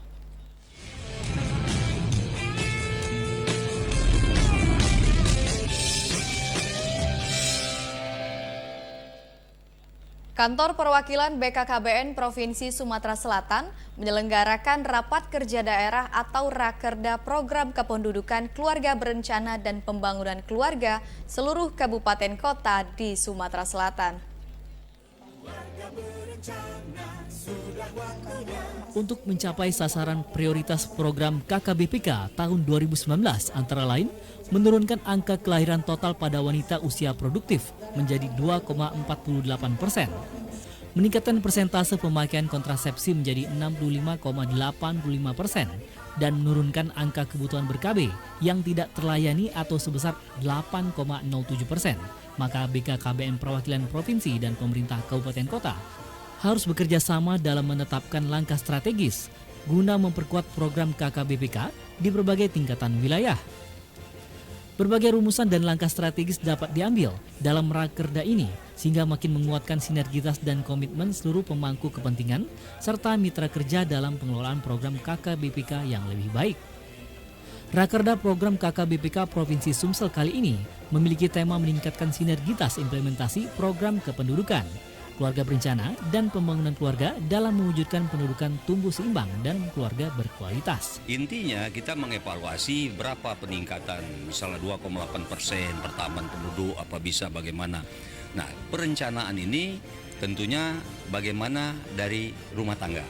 Kantor Perwakilan BKKBN Provinsi Sumatera Selatan menyelenggarakan Rapat Kerja Daerah atau Rakerda Program Kependudukan Keluarga Berencana dan Pembangunan Keluarga seluruh kabupaten kota di Sumatera Selatan. Untuk mencapai sasaran prioritas program KKBPK tahun 2019 antara lain menurunkan angka kelahiran total pada wanita usia produktif menjadi 2,48%, meningkatkan persentase pemakaian kontrasepsi menjadi 65,85% dan menurunkan angka kebutuhan ber-KB yang tidak terlayani atau sebesar 8,07%. Maka BKKBN perwakilan provinsi dan pemerintah kabupaten kota harus bekerja sama dalam menetapkan langkah strategis guna memperkuat program KKBPK di berbagai tingkatan wilayah. Berbagai rumusan dan langkah strategis dapat diambil dalam rakerda ini sehingga makin menguatkan sinergitas dan komitmen seluruh pemangku kepentingan serta mitra kerja dalam pengelolaan program KKBPK yang lebih baik. Rakerda program KKBPK Provinsi Sumsel kali ini memiliki tema meningkatkan sinergitas implementasi program kependudukan, keluarga berencana, dan pembangunan keluarga dalam mewujudkan pendudukan tumbuh seimbang dan keluarga berkualitas. Intinya kita mengevaluasi berapa peningkatan, misalnya 2,8% pertambahan penduduk, apa bisa bagaimana. Nah, perencanaan ini tentunya bagaimana dari rumah tangga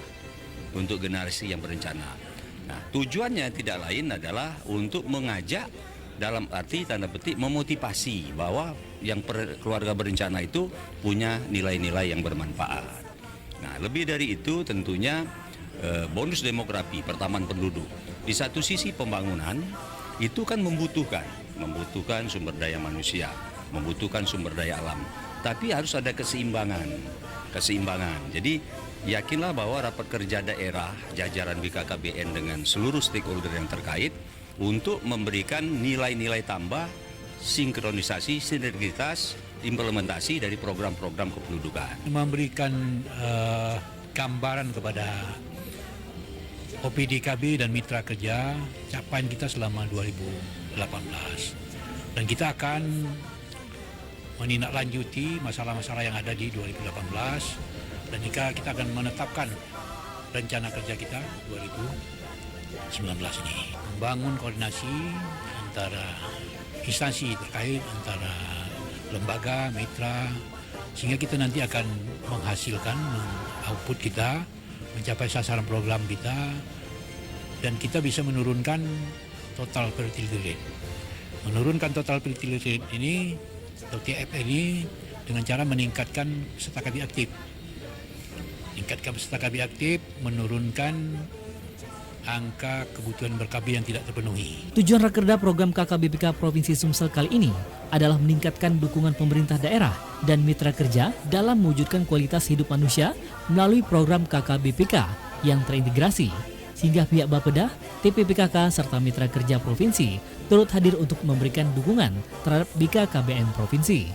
untuk generasi yang berencana. Nah, tujuannya tidak lain adalah untuk mengajak dalam arti tanda petik memotivasi bahwa yang keluarga berencana itu punya nilai-nilai yang bermanfaat. Nah, lebih dari itu tentunya bonus demografi pertambahan penduduk. Di satu sisi pembangunan itu kan membutuhkan sumber daya manusia, membutuhkan sumber daya alam. Tapi harus ada keseimbangan. Jadi yakinlah bahwa rapat kerja daerah jajaran BKKBN dengan seluruh stakeholder yang terkait untuk memberikan nilai-nilai tambah, sinkronisasi, sinergitas, implementasi dari program-program kependudukan. Memberikan gambaran kepada OPDKB dan mitra kerja capaian kita selama 2018. Dan kita akan menindaklanjuti masalah-masalah yang ada di 2018 dan jika kita akan menetapkan rencana kerja kita 2019 ini. Membangun koordinasi antara instansi terkait, antara lembaga, mitra, sehingga kita nanti akan menghasilkan output kita, mencapai sasaran program kita, dan kita bisa menurunkan total fertility rate. Menurunkan total fertility rate ini, atau TF ini, dengan cara meningkatkan peserta KB aktif. Meningkatkan peserta KB aktif, menurunkan angka kebutuhan ber-KB yang tidak terpenuhi. Tujuan rakerda program KKBPK Provinsi Sumsel kali ini adalah meningkatkan dukungan pemerintah daerah dan mitra kerja dalam mewujudkan kualitas hidup manusia melalui program KKBPK yang terintegrasi, sehingga pihak Bapeda, TPPKK, serta mitra kerja provinsi turut hadir untuk memberikan dukungan terhadap BKKBN Provinsi.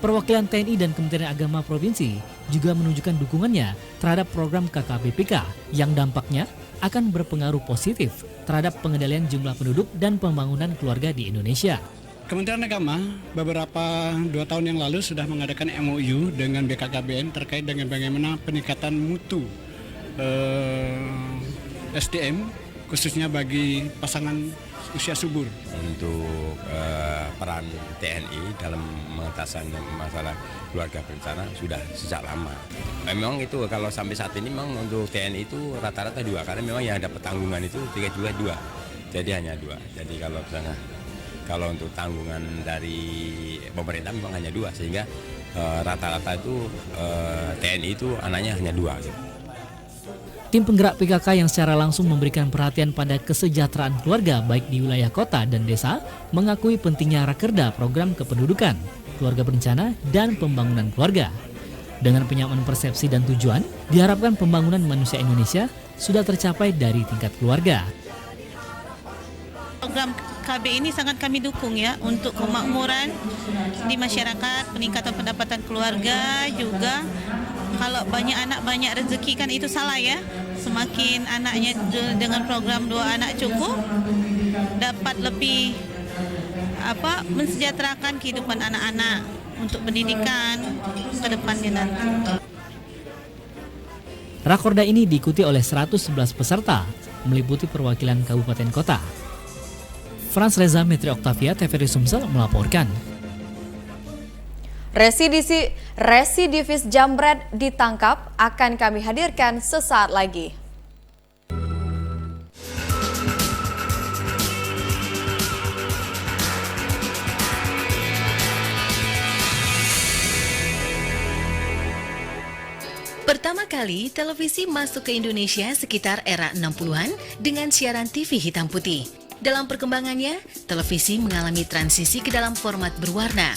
Perwakilan TNI dan Kementerian Agama Provinsi juga menunjukkan dukungannya terhadap program KKBPK yang dampaknya akan berpengaruh positif terhadap pengendalian jumlah penduduk dan pembangunan keluarga di Indonesia. Kementerian Agama beberapa 2 tahun yang lalu sudah mengadakan MOU dengan BKKBN terkait dengan bagaimana peningkatan mutu SDM khususnya bagi pasangan usia subur. Untuk peran TNI dalam mengatasi masalah keluarga berencana sudah sejak lama. Memang itu kalau sampai saat ini memang untuk TNI itu rata-rata 2 karena memang yang dapat tanggungan itu 3 jadi hanya 2. Jadi kalau misalnya kalau untuk tanggungan dari pemerintah memang hanya 2 sehingga rata-rata itu TNI itu anaknya hanya 2. Gitu. Tim penggerak PKK yang secara langsung memberikan perhatian pada kesejahteraan keluarga baik di wilayah kota dan desa mengakui pentingnya rakerda program kependudukan, keluarga berencana, dan pembangunan keluarga. Dengan penyamaan persepsi dan tujuan, diharapkan pembangunan manusia Indonesia sudah tercapai dari tingkat keluarga. Program KB ini sangat kami dukung ya untuk kemakmuran di masyarakat, peningkatan pendapatan keluarga juga. Kalau banyak anak banyak rezeki kan itu salah ya. Semakin anaknya dengan program 2 anak cukup dapat lebih mensejahterakan kehidupan anak-anak untuk pendidikan ke depannya nanti. Rakorda ini diikuti oleh 111 peserta meliputi perwakilan kabupaten kota. Frans Reza, Metri Oktavia, TVRI Sumsel melaporkan. Residivis jambret ditangkap, akan kami hadirkan sesaat lagi. Pertama kali, televisi masuk ke Indonesia sekitar era 60-an dengan siaran TV hitam putih. Dalam perkembangannya, televisi mengalami transisi ke dalam format berwarna.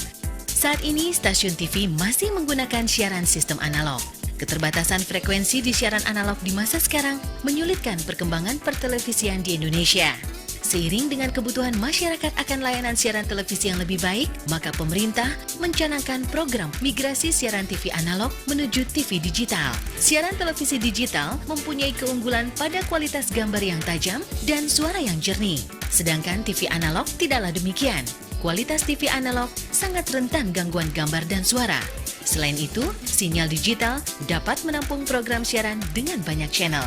Saat ini, stasiun TV masih menggunakan siaran sistem analog. Keterbatasan frekuensi di siaran analog di masa sekarang menyulitkan perkembangan pertelevisian di Indonesia. Seiring dengan kebutuhan masyarakat akan layanan siaran televisi yang lebih baik, maka pemerintah mencanangkan program migrasi siaran TV analog menuju TV digital. Siaran televisi digital mempunyai keunggulan pada kualitas gambar yang tajam dan suara yang jernih. Sedangkan TV analog tidaklah demikian. Kualitas TV analog sangat rentan gangguan gambar dan suara. Selain itu, sinyal digital dapat menampung program siaran dengan banyak channel.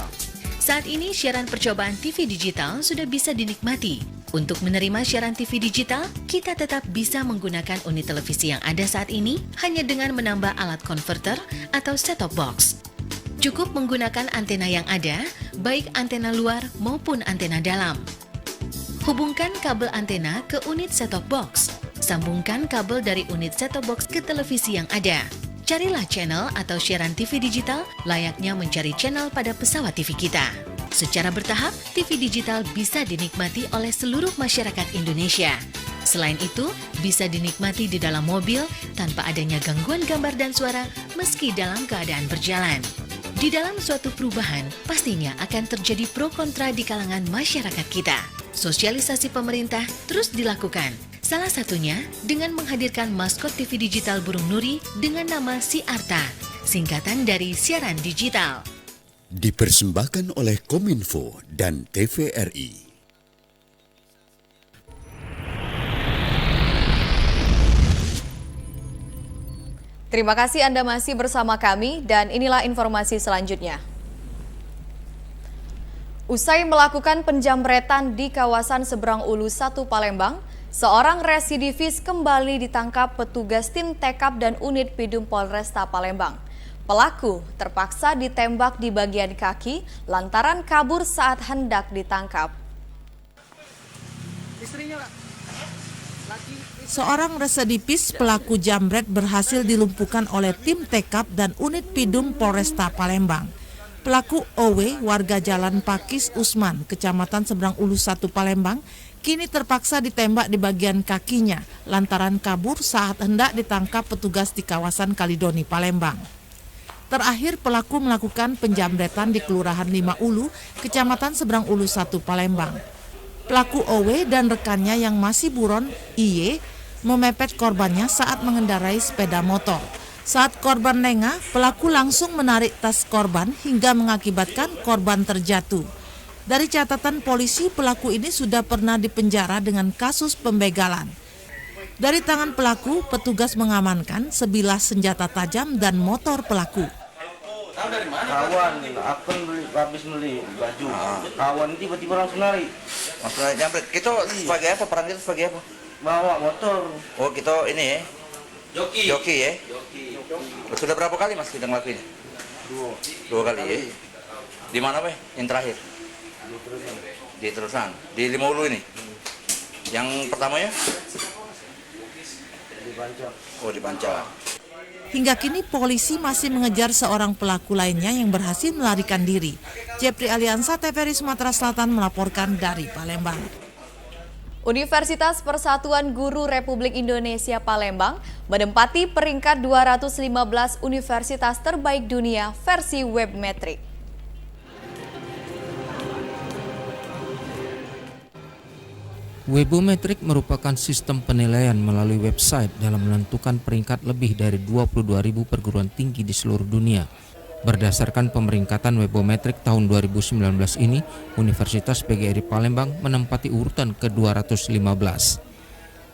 Saat ini siaran percobaan TV digital sudah bisa dinikmati. Untuk menerima siaran TV digital, kita tetap bisa menggunakan unit televisi yang ada saat ini hanya dengan menambah alat konverter atau set-top box. Cukup menggunakan antena yang ada, baik antena luar maupun antena dalam. Hubungkan kabel antena ke unit set-top box. Sambungkan kabel dari unit set-top box ke televisi yang ada. Carilah channel atau siaran TV digital layaknya mencari channel pada pesawat TV kita. Secara bertahap, TV digital bisa dinikmati oleh seluruh masyarakat Indonesia. Selain itu, bisa dinikmati di dalam mobil tanpa adanya gangguan gambar dan suara meski dalam keadaan berjalan. Di dalam suatu perubahan, pastinya akan terjadi pro kontra di kalangan masyarakat kita. Sosialisasi pemerintah terus dilakukan. Salah satunya dengan menghadirkan maskot TV digital burung nuri dengan nama Siarta, singkatan dari siaran digital. Dipersembahkan oleh Kominfo dan TVRI. Terima kasih Anda masih bersama kami dan inilah informasi selanjutnya. Usai melakukan penjamretan di kawasan Seberang Ulu 1 Palembang, seorang residivis kembali ditangkap petugas tim Tekap dan unit Pidum Polresta Palembang. Pelaku terpaksa ditembak di bagian kaki lantaran kabur saat hendak ditangkap. Seorang residivis pelaku jambret berhasil dilumpuhkan oleh tim Tekap dan unit Pidum Polresta Palembang. Pelaku OW warga Jalan Pakis Usman, Kecamatan Seberang Ulu 1 Palembang, kini terpaksa ditembak di bagian kakinya lantaran kabur saat hendak ditangkap petugas di kawasan Kalidoni, Palembang. Terakhir pelaku melakukan penjamretan di Kelurahan 5 Ulu, Kecamatan Seberang Ulu 1 Palembang. Pelaku OW dan rekannya yang masih buron, IY, memepet korbannya saat mengendarai sepeda motor. Saat korban lengah, pelaku langsung menarik tas korban hingga mengakibatkan korban terjatuh. Dari catatan polisi, pelaku ini sudah pernah dipenjara dengan kasus pembegalan. Dari tangan pelaku, petugas mengamankan sebilah senjata tajam dan motor pelaku. Kawan, aku habis beli baju. Kawan tiba-tiba langsung lari. Maksudnya jambret. Kita sebagai apa? Peran kita sebagai apa? Bawa motor. Oh, kita ini ya? Joki ya? Joki. Sudah berapa kali Mas kita ngelakuin? Dua kali ya? Di mana Pak? Yang terakhir? Di Terusan. Di 5 Ulu ini? Yang pertamanya? Di Pancak. Oh, di Pancak. Hingga kini polisi masih mengejar seorang pelaku lainnya yang berhasil melarikan diri. Jepri Aliansa, TVRI Sumatera Selatan melaporkan dari Palembang. Universitas Persatuan Guru Republik Indonesia Palembang menempati peringkat 215 universitas terbaik dunia versi Webmetric. Webometric merupakan sistem penilaian melalui website dalam menentukan peringkat lebih dari 22.000 perguruan tinggi di seluruh dunia. Berdasarkan pemeringkatan Webometric tahun 2019 ini, Universitas PGRI Palembang menempati urutan ke-215.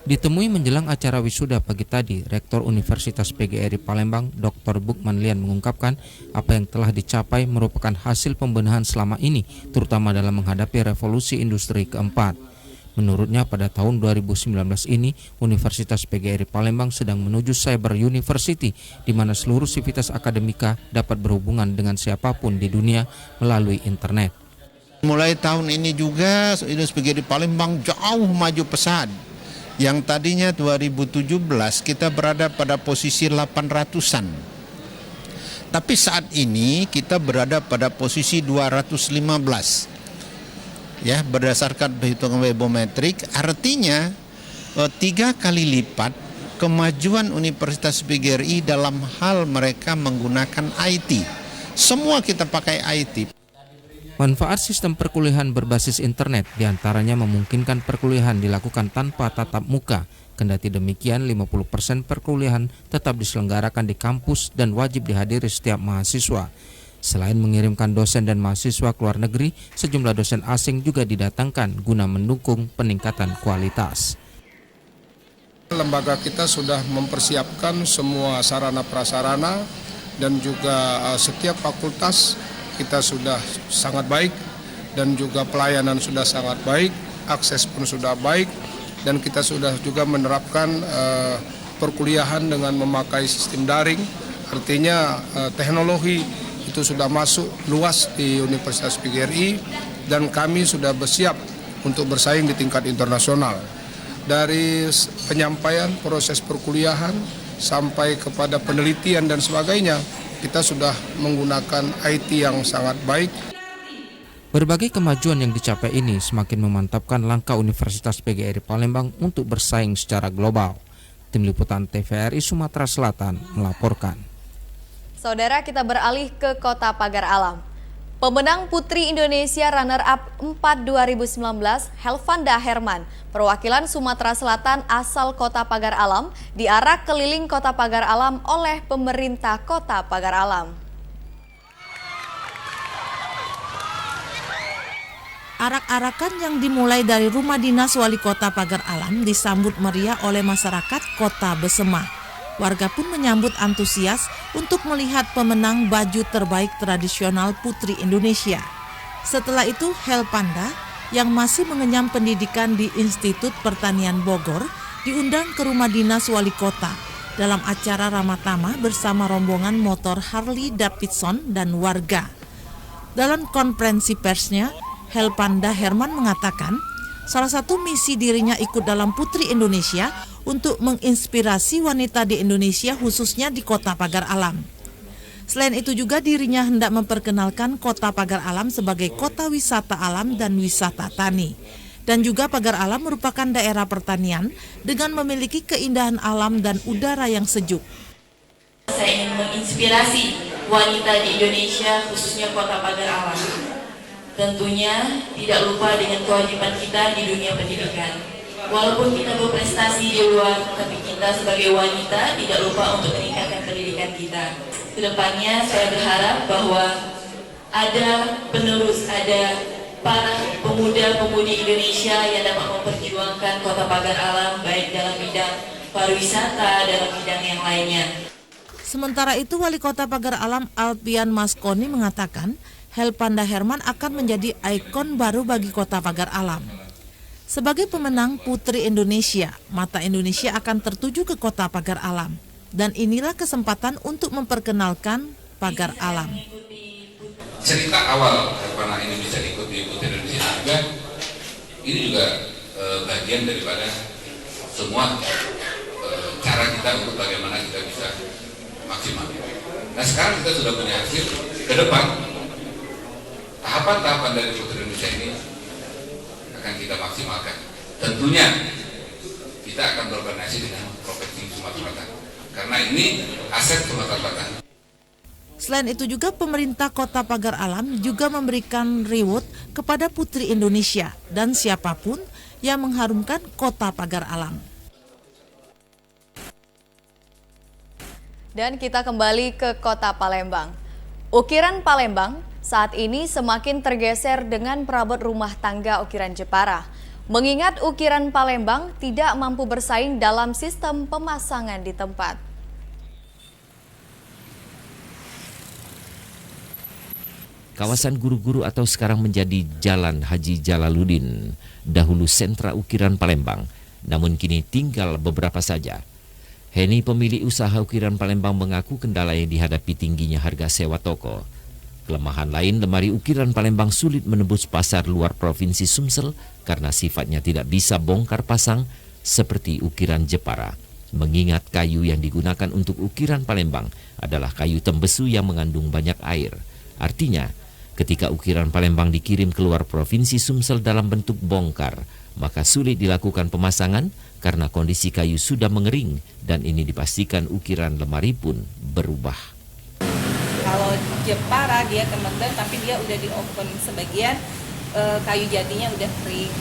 Ditemui menjelang acara wisuda pagi tadi, Rektor Universitas PGRI Palembang, Dr. Bukman Lian mengungkapkan apa yang telah dicapai merupakan hasil pembenahan selama ini, terutama dalam menghadapi revolusi industri keempat. Menurutnya pada tahun 2019 ini Universitas PGRI Palembang sedang menuju Cyber University di mana seluruh sivitas akademika dapat berhubungan dengan siapapun di dunia melalui internet. Mulai tahun ini juga Universitas PGRI Palembang jauh maju pesat. Yang tadinya 2017 kita berada pada posisi 800-an. Tapi saat ini kita berada pada posisi 215. Ya, berdasarkan perhitungan webometrik, artinya 3 kali lipat kemajuan Universitas PGRI dalam hal mereka menggunakan IT. Semua kita pakai IT. Manfaat sistem perkuliahan berbasis internet diantaranya memungkinkan perkuliahan dilakukan tanpa tatap muka. Kendati demikian, 50% perkuliahan tetap diselenggarakan di kampus dan wajib dihadiri setiap mahasiswa. Selain mengirimkan dosen dan mahasiswa ke luar negeri, sejumlah dosen asing juga didatangkan guna mendukung peningkatan kualitas. Lembaga kita sudah mempersiapkan semua sarana prasarana dan juga setiap fakultas kita sudah sangat baik dan juga pelayanan sudah sangat baik, akses pun sudah baik dan kita sudah juga menerapkan perkuliahan dengan memakai sistem daring. Artinya teknologi itu sudah masuk luas di Universitas PGRI dan kami sudah bersiap untuk bersaing di tingkat internasional. Dari penyampaian proses perkuliahan sampai kepada penelitian dan sebagainya, kita sudah menggunakan IT yang sangat baik. Berbagai kemajuan yang dicapai ini semakin memantapkan langkah Universitas PGRI Palembang untuk bersaing secara global. Tim Liputan TVRI Sumatera Selatan melaporkan. Saudara, kita beralih ke Kota Pagar Alam. Pemenang Putri Indonesia Runner-Up 4 2019, Helvanda Herman, perwakilan Sumatera Selatan asal Kota Pagar Alam, diarak keliling Kota Pagar Alam oleh pemerintah Kota Pagar Alam. Arak-arakan yang dimulai dari rumah dinas Wali Kota Pagar Alam disambut meriah oleh masyarakat Kota Besema. Warga pun menyambut antusias untuk melihat pemenang baju terbaik tradisional Putri Indonesia. Setelah itu, Helvanda yang masih mengenyam pendidikan di Institut Pertanian Bogor diundang ke rumah dinas Wali Kota dalam acara Ramatama bersama rombongan motor Harley Davidson dan warga. Dalam konferensi persnya, Helvanda Herman mengatakan salah satu misi dirinya ikut dalam Putri Indonesia untuk menginspirasi wanita di Indonesia khususnya di Kota Pagar Alam. Selain itu juga dirinya hendak memperkenalkan Kota Pagar Alam sebagai kota wisata alam dan wisata tani. Dan juga Pagar Alam merupakan daerah pertanian dengan memiliki keindahan alam dan udara yang sejuk. Saya ingin menginspirasi wanita di Indonesia khususnya Kota Pagar Alam. Tentunya tidak lupa dengan kewajiban kita di dunia pendidikan. Walaupun kita berprestasi di luar, tapi kita sebagai wanita tidak lupa untuk meningkatkan pendidikan kita. Kedepannya saya berharap bahwa ada penerus, ada para pemuda-pemudi Indonesia yang dapat memperjuangkan Kota Pagar Alam baik dalam bidang pariwisata, dalam bidang yang lainnya. Sementara itu, Wali Kota Pagar Alam Alpian Maskoni mengatakan Helvanda Herman akan menjadi ikon baru bagi Kota Pagar Alam. Sebagai pemenang Putri Indonesia, mata Indonesia akan tertuju ke Kota Pagar Alam. Dan inilah kesempatan untuk memperkenalkan Pagar Alam. Cerita awal karena ini bisa ikut di Putri Indonesia juga, ini juga bagian daripada semua cara kita untuk bagaimana kita bisa maksimal. Nah sekarang kita sudah punya hasil, ke depan tahapan-tahapan dari Putri Indonesia ini akan kita maksimalkan. Tentunya kita akan berkoordinasi dengan Provinsi Sumatera Selatan karena ini aset Sumatera Selatan. Selain itu juga pemerintah Kota Pagar Alam juga memberikan reward kepada Putri Indonesia dan siapapun yang mengharumkan Kota Pagar Alam. Dan kita kembali ke Kota Palembang. Ukiran Palembang saat ini semakin tergeser dengan perabot rumah tangga ukiran Jepara. Mengingat ukiran Palembang tidak mampu bersaing dalam sistem pemasangan di tempat. Kawasan Guru-Guru atau sekarang menjadi Jalan Haji Jalaluddin, dahulu sentra ukiran Palembang, namun kini tinggal beberapa saja. Heni, pemilik usaha ukiran Palembang, mengaku kendala yang dihadapi tingginya harga sewa toko. Kelemahan lain, lemari ukiran Palembang sulit menembus pasar luar Provinsi Sumsel karena sifatnya tidak bisa bongkar pasang seperti ukiran Jepara. Mengingat kayu yang digunakan untuk ukiran Palembang adalah kayu tembesu yang mengandung banyak air. Artinya, ketika ukiran Palembang dikirim keluar Provinsi Sumsel dalam bentuk bongkar, maka sulit dilakukan pemasangan karena kondisi kayu sudah mengering dan ini dipastikan ukiran lemari pun berubah. Kalau Jepara dia kementerian tapi dia udah di open sebagian, kayu jatinya udah kering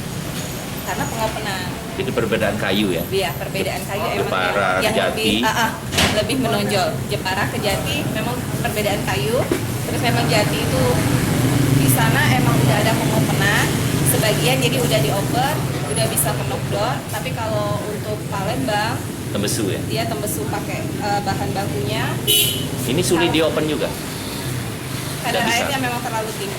karena pengopenan. Itu perbedaan kayu ya? Iya, perbedaan kayu emang Jepara, yang Jati. lebih menonjol. Jepara ke Jati memang perbedaan kayu. Terus memang Jati itu di sana emang udah ada pengopenan sebagian, jadi udah dioper, udah bisa knockdown. Tapi kalau untuk Palembang Tembesu ya? dia tembesu pakai bahan bakunya. Ini sulit diopen juga? Kadar airnya memang terlalu tinggi.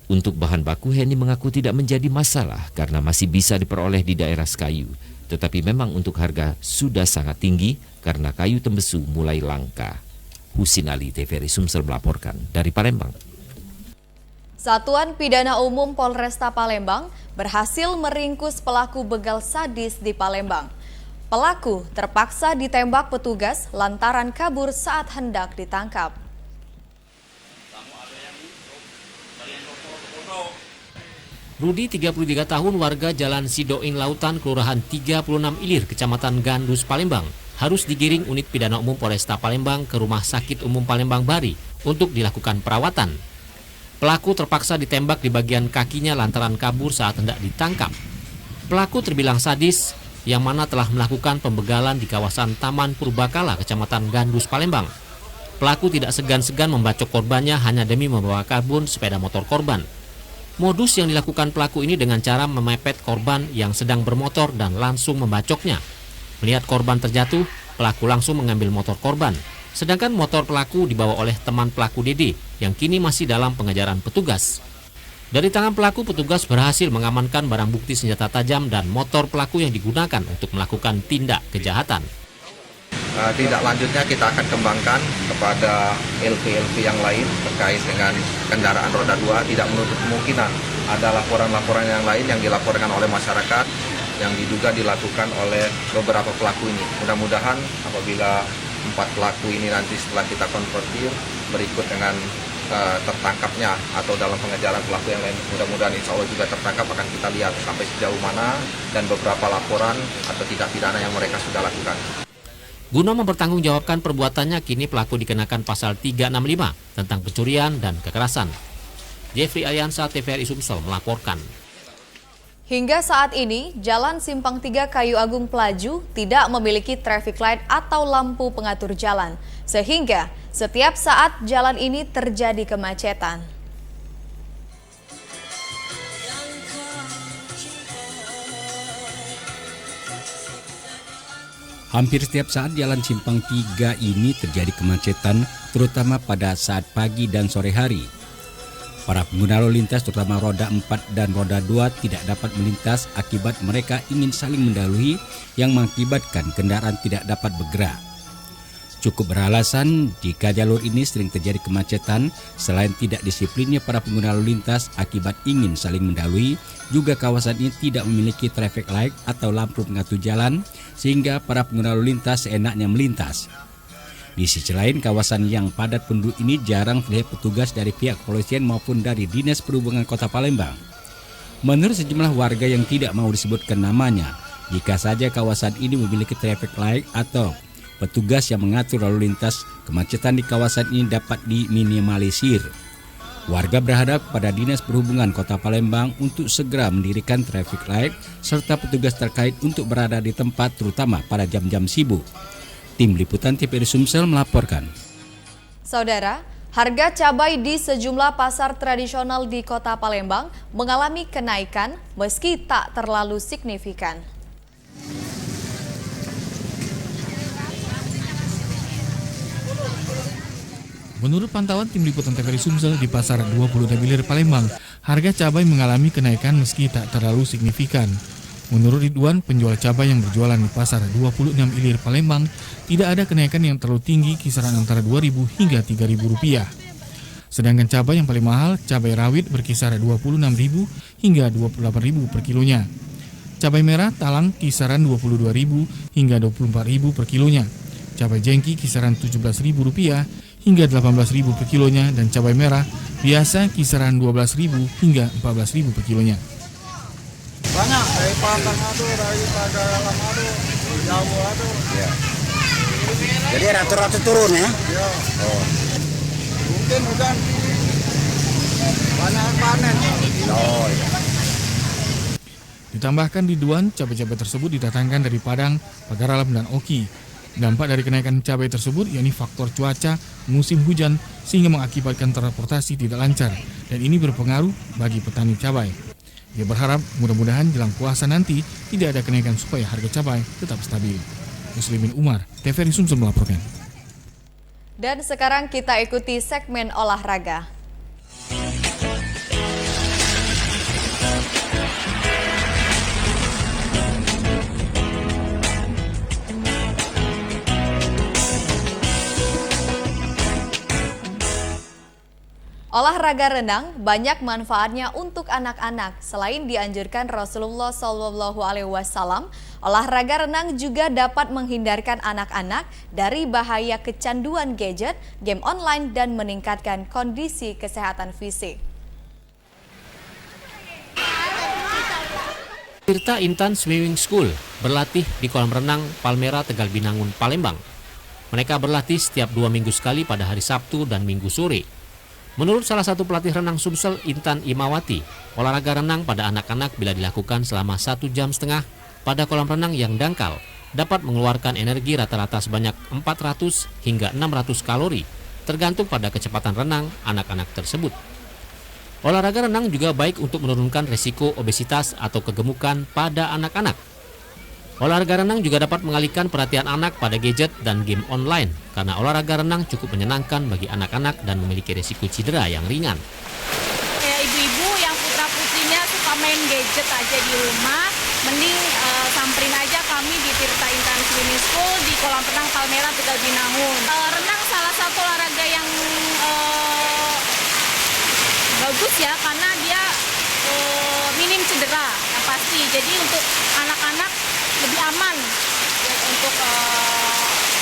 Untuk bahan baku, Heni mengaku tidak menjadi masalah karena masih bisa diperoleh di daerah Sekayu. Tetapi memang untuk harga sudah sangat tinggi karena kayu tembesu mulai langka. Husin Ali, TVRI Sumsel melaporkan dari Palembang. Satuan Pidana Umum Polresta Palembang berhasil meringkus pelaku begal sadis di Palembang. Pelaku terpaksa ditembak petugas lantaran kabur saat hendak ditangkap. Rudi, 33 tahun, warga Jalan Sidoin Lautan, Kelurahan 36 Ilir, Kecamatan Gandus, Palembang, harus digiring unit pidana umum Polresta Palembang ke Rumah Sakit Umum Palembang Bari untuk dilakukan perawatan. Pelaku terpaksa ditembak di bagian kakinya lantaran kabur saat hendak ditangkap. Pelaku terbilang sadis yang mana telah melakukan pembegalan di kawasan Taman Purbakala, Kecamatan Gandus, Palembang. Pelaku tidak segan-segan membacok korbannya hanya demi membawa kabur sepeda motor korban. Modus yang dilakukan pelaku ini dengan cara memepet korban yang sedang bermotor dan langsung membacoknya. Melihat korban terjatuh, pelaku langsung mengambil motor korban. Sedangkan motor pelaku dibawa oleh teman pelaku Dede yang kini masih dalam pengejaran petugas. Dari tangan pelaku, petugas berhasil mengamankan barang bukti senjata tajam dan motor pelaku yang digunakan untuk melakukan tindak kejahatan. Tindak lanjutnya kita akan kembangkan kepada LP-LP yang lain terkait dengan kendaraan roda 2. Tidak menutup kemungkinan ada laporan-laporan yang lain yang dilaporkan oleh masyarakat yang diduga dilakukan oleh beberapa pelaku ini. Mudah-mudahan apabila 4 pelaku ini nanti setelah kita konfrontir berikut dengan tertangkapnya atau dalam pengejaran pelaku yang lain, mudah-mudahan insya Allah juga tertangkap, akan kita lihat sampai sejauh mana dan beberapa laporan atau tindak pidana yang mereka sudah lakukan. Guna mempertanggungjawabkan perbuatannya, kini pelaku dikenakan pasal 365 tentang pencurian dan kekerasan. Jeffrey Aliansa, TVRI Sumsel melaporkan. Hingga saat ini, Jalan Simpang 3 Kayu Agung Pelaju tidak memiliki traffic light atau lampu pengatur jalan, sehingga setiap saat jalan ini terjadi kemacetan. Hampir setiap saat Jalan Simpang 3 ini terjadi kemacetan, terutama pada saat pagi dan sore hari. Para pengguna lalu lintas terutama roda 4 dan roda 2 tidak dapat melintas akibat mereka ingin saling mendahului yang mengakibatkan kendaraan tidak dapat bergerak. Cukup beralasan jika jalur ini sering terjadi kemacetan, selain tidak disiplinnya para pengguna lalu lintas akibat ingin saling mendahului, juga kawasan ini tidak memiliki traffic light atau lampu pengatur jalan sehingga para pengguna lalu lintas seenaknya melintas. Di sisi lain, kawasan yang padat penduduk ini jarang terlihat petugas dari pihak kepolisian maupun dari Dinas Perhubungan Kota Palembang. Menurut sejumlah warga yang tidak mau disebutkan namanya, jika saja kawasan ini memiliki traffic light atau petugas yang mengatur lalu lintas, kemacetan di kawasan ini dapat diminimalisir. Warga berharap pada Dinas Perhubungan Kota Palembang untuk segera mendirikan traffic light serta petugas terkait untuk berada di tempat terutama pada jam-jam sibuk. Tim Liputan TVRI Sumsel melaporkan. Saudara, harga cabai di sejumlah pasar tradisional di Kota Palembang mengalami kenaikan meski tak terlalu signifikan. Menurut pantauan tim liputan TVRI Sumsel di Pasar 20 Dabilir Palembang, harga cabai mengalami kenaikan meski tak terlalu signifikan. Menurut Ridwan, penjual cabai yang berjualan di Pasar 26 Ilir Palembang, tidak ada kenaikan yang terlalu tinggi, kisaran antara Rp2.000 hingga Rp3.000. Sedangkan cabai yang paling mahal, cabai rawit berkisar Rp26.000 hingga Rp28.000 per kilonya. Cabai merah talang kisaran Rp22.000 hingga Rp24.000 per kilonya. Cabai jengki kisaran Rp17.000 hingga Rp18.000 per kilonya, dan cabai merah biasa kisaran Rp12.000 hingga Rp14.000 per kilonya. Banyak dari Padang daripada Alam Jawa Ya. Jadi rata-rata turun ya? Ya. Oh. Mungkin hujan banyak panen. Oh iya. Ditambahkan Ridwan, cabai-cabai tersebut didatangkan dari Padang, Pagar Alam, dan Oki. Dampak dari kenaikan cabai tersebut yakni faktor cuaca, musim hujan, sehingga mengakibatkan transportasi tidak lancar, dan ini berpengaruh bagi petani cabai. Dia berharap mudah-mudahan jelang puasa nanti tidak ada kenaikan supaya harga cabai tetap stabil. Muslimin Umar, TVRI Sumsel melaporkan. Dan sekarang kita ikuti segmen olahraga. Olahraga renang banyak manfaatnya untuk anak-anak. Selain dianjurkan Rasulullah SAW, olahraga renang juga dapat menghindarkan anak-anak dari bahaya kecanduan gadget, game online, dan meningkatkan kondisi kesehatan fisik. Tirta Intan Swimming School berlatih di kolam renang Palmera Tegal Binangun, Palembang. Mereka berlatih setiap 2 minggu sekali pada hari Sabtu dan Minggu sore. Menurut salah satu pelatih renang Sumsel, Intan Imawati, olahraga renang pada anak-anak bila dilakukan selama 1,5 jam pada kolam renang yang dangkal dapat mengeluarkan energi rata-rata sebanyak 400 hingga 600 kalori, tergantung pada kecepatan renang anak-anak tersebut. Olahraga renang juga baik untuk menurunkan resiko obesitas atau kegemukan pada anak-anak. Olahraga renang juga dapat mengalihkan perhatian anak pada gadget dan game online, karena olahraga renang cukup menyenangkan bagi anak-anak dan memiliki resiko cedera yang ringan. Kayak ibu-ibu yang putra-putrinya suka main gadget aja di rumah, mending samperin aja kami di Tirta Intan Swimming School di kolam renang Palmera Tegal Binangun. Renang salah satu olahraga yang bagus ya, karena dia minim cedera yang pasti. Jadi untuk anak-anak lebih aman ya, untuk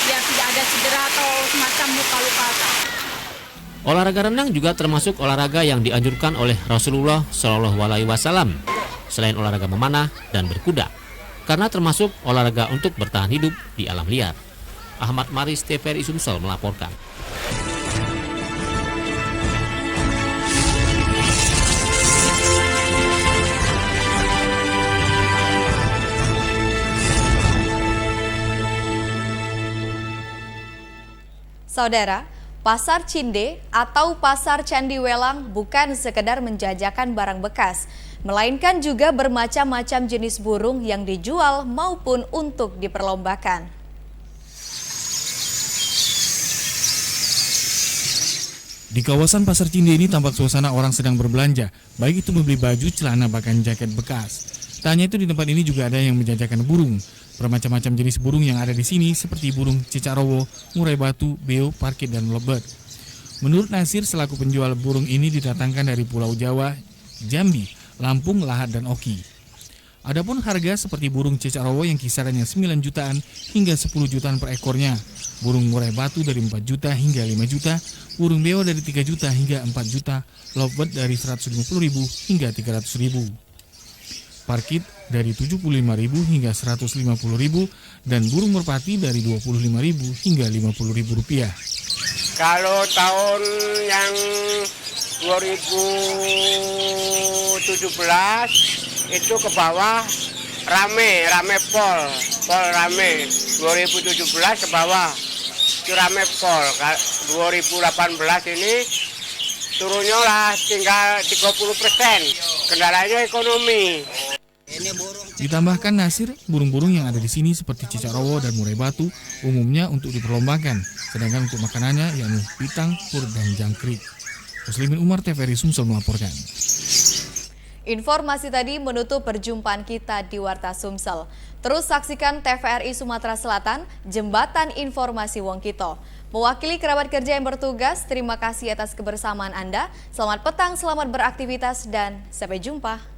biar tidak ada cedera atau semacam luka-luka. Olahraga renang juga termasuk olahraga yang dianjurkan oleh Rasulullah SAW, selain olahraga memanah dan berkuda, karena termasuk olahraga untuk bertahan hidup di alam liar. Ahmad Maris, TVRI Sumsel melaporkan. Saudara, Pasar Cinde atau Pasar Candi Welang bukan sekedar menjajakan barang bekas, melainkan juga bermacam-macam jenis burung yang dijual maupun untuk diperlombakan. Di kawasan Pasar Cinde ini tampak suasana orang sedang berbelanja, baik itu membeli baju, celana, bahkan jaket bekas. Tak hanya itu, di tempat ini juga ada yang menjajakan burung. Bermacam-macam jenis burung yang ada di sini seperti burung cicak rowo, murai batu, beo, parkit, dan lovebird. Menurut Nasir, selaku penjual burung ini didatangkan dari Pulau Jawa, Jambi, Lampung, Lahat, dan Oki. Adapun harga seperti burung cicak rowo yang kisarannya 9 jutaan hingga 10 jutaan per ekornya, burung murai batu dari 4 juta hingga 5 juta, burung beo dari 3 juta hingga 4 juta, lovebird dari 150.000 hingga 300.000. Parkit dari 75.000 hingga 150.000, dan burung merpati dari 25.000 hingga 50.000 rupiah. Kalau tahun yang 2017 itu ke bawah rame pol rame. 2017 ke bawah itu rame pol. 2018 ini turunnya lah tinggal 30%. Kendalanya ekonomi. Ini burung Ditambahkan Nasir, burung-burung yang ada di sini seperti cicak rowo dan murai batu umumnya untuk diperlombakan, sedangkan untuk makanannya yakni pitang, pur, dan jangkrik. Muslimin Umar, TVRI Sumsel melaporkan. Informasi tadi menutup perjumpaan kita di Warta Sumsel. Terus saksikan TVRI Sumatera Selatan, Jembatan Informasi Wongkito. Mewakili kerabat kerja yang bertugas, terima kasih atas kebersamaan Anda. Selamat petang, selamat beraktivitas, dan sampai jumpa.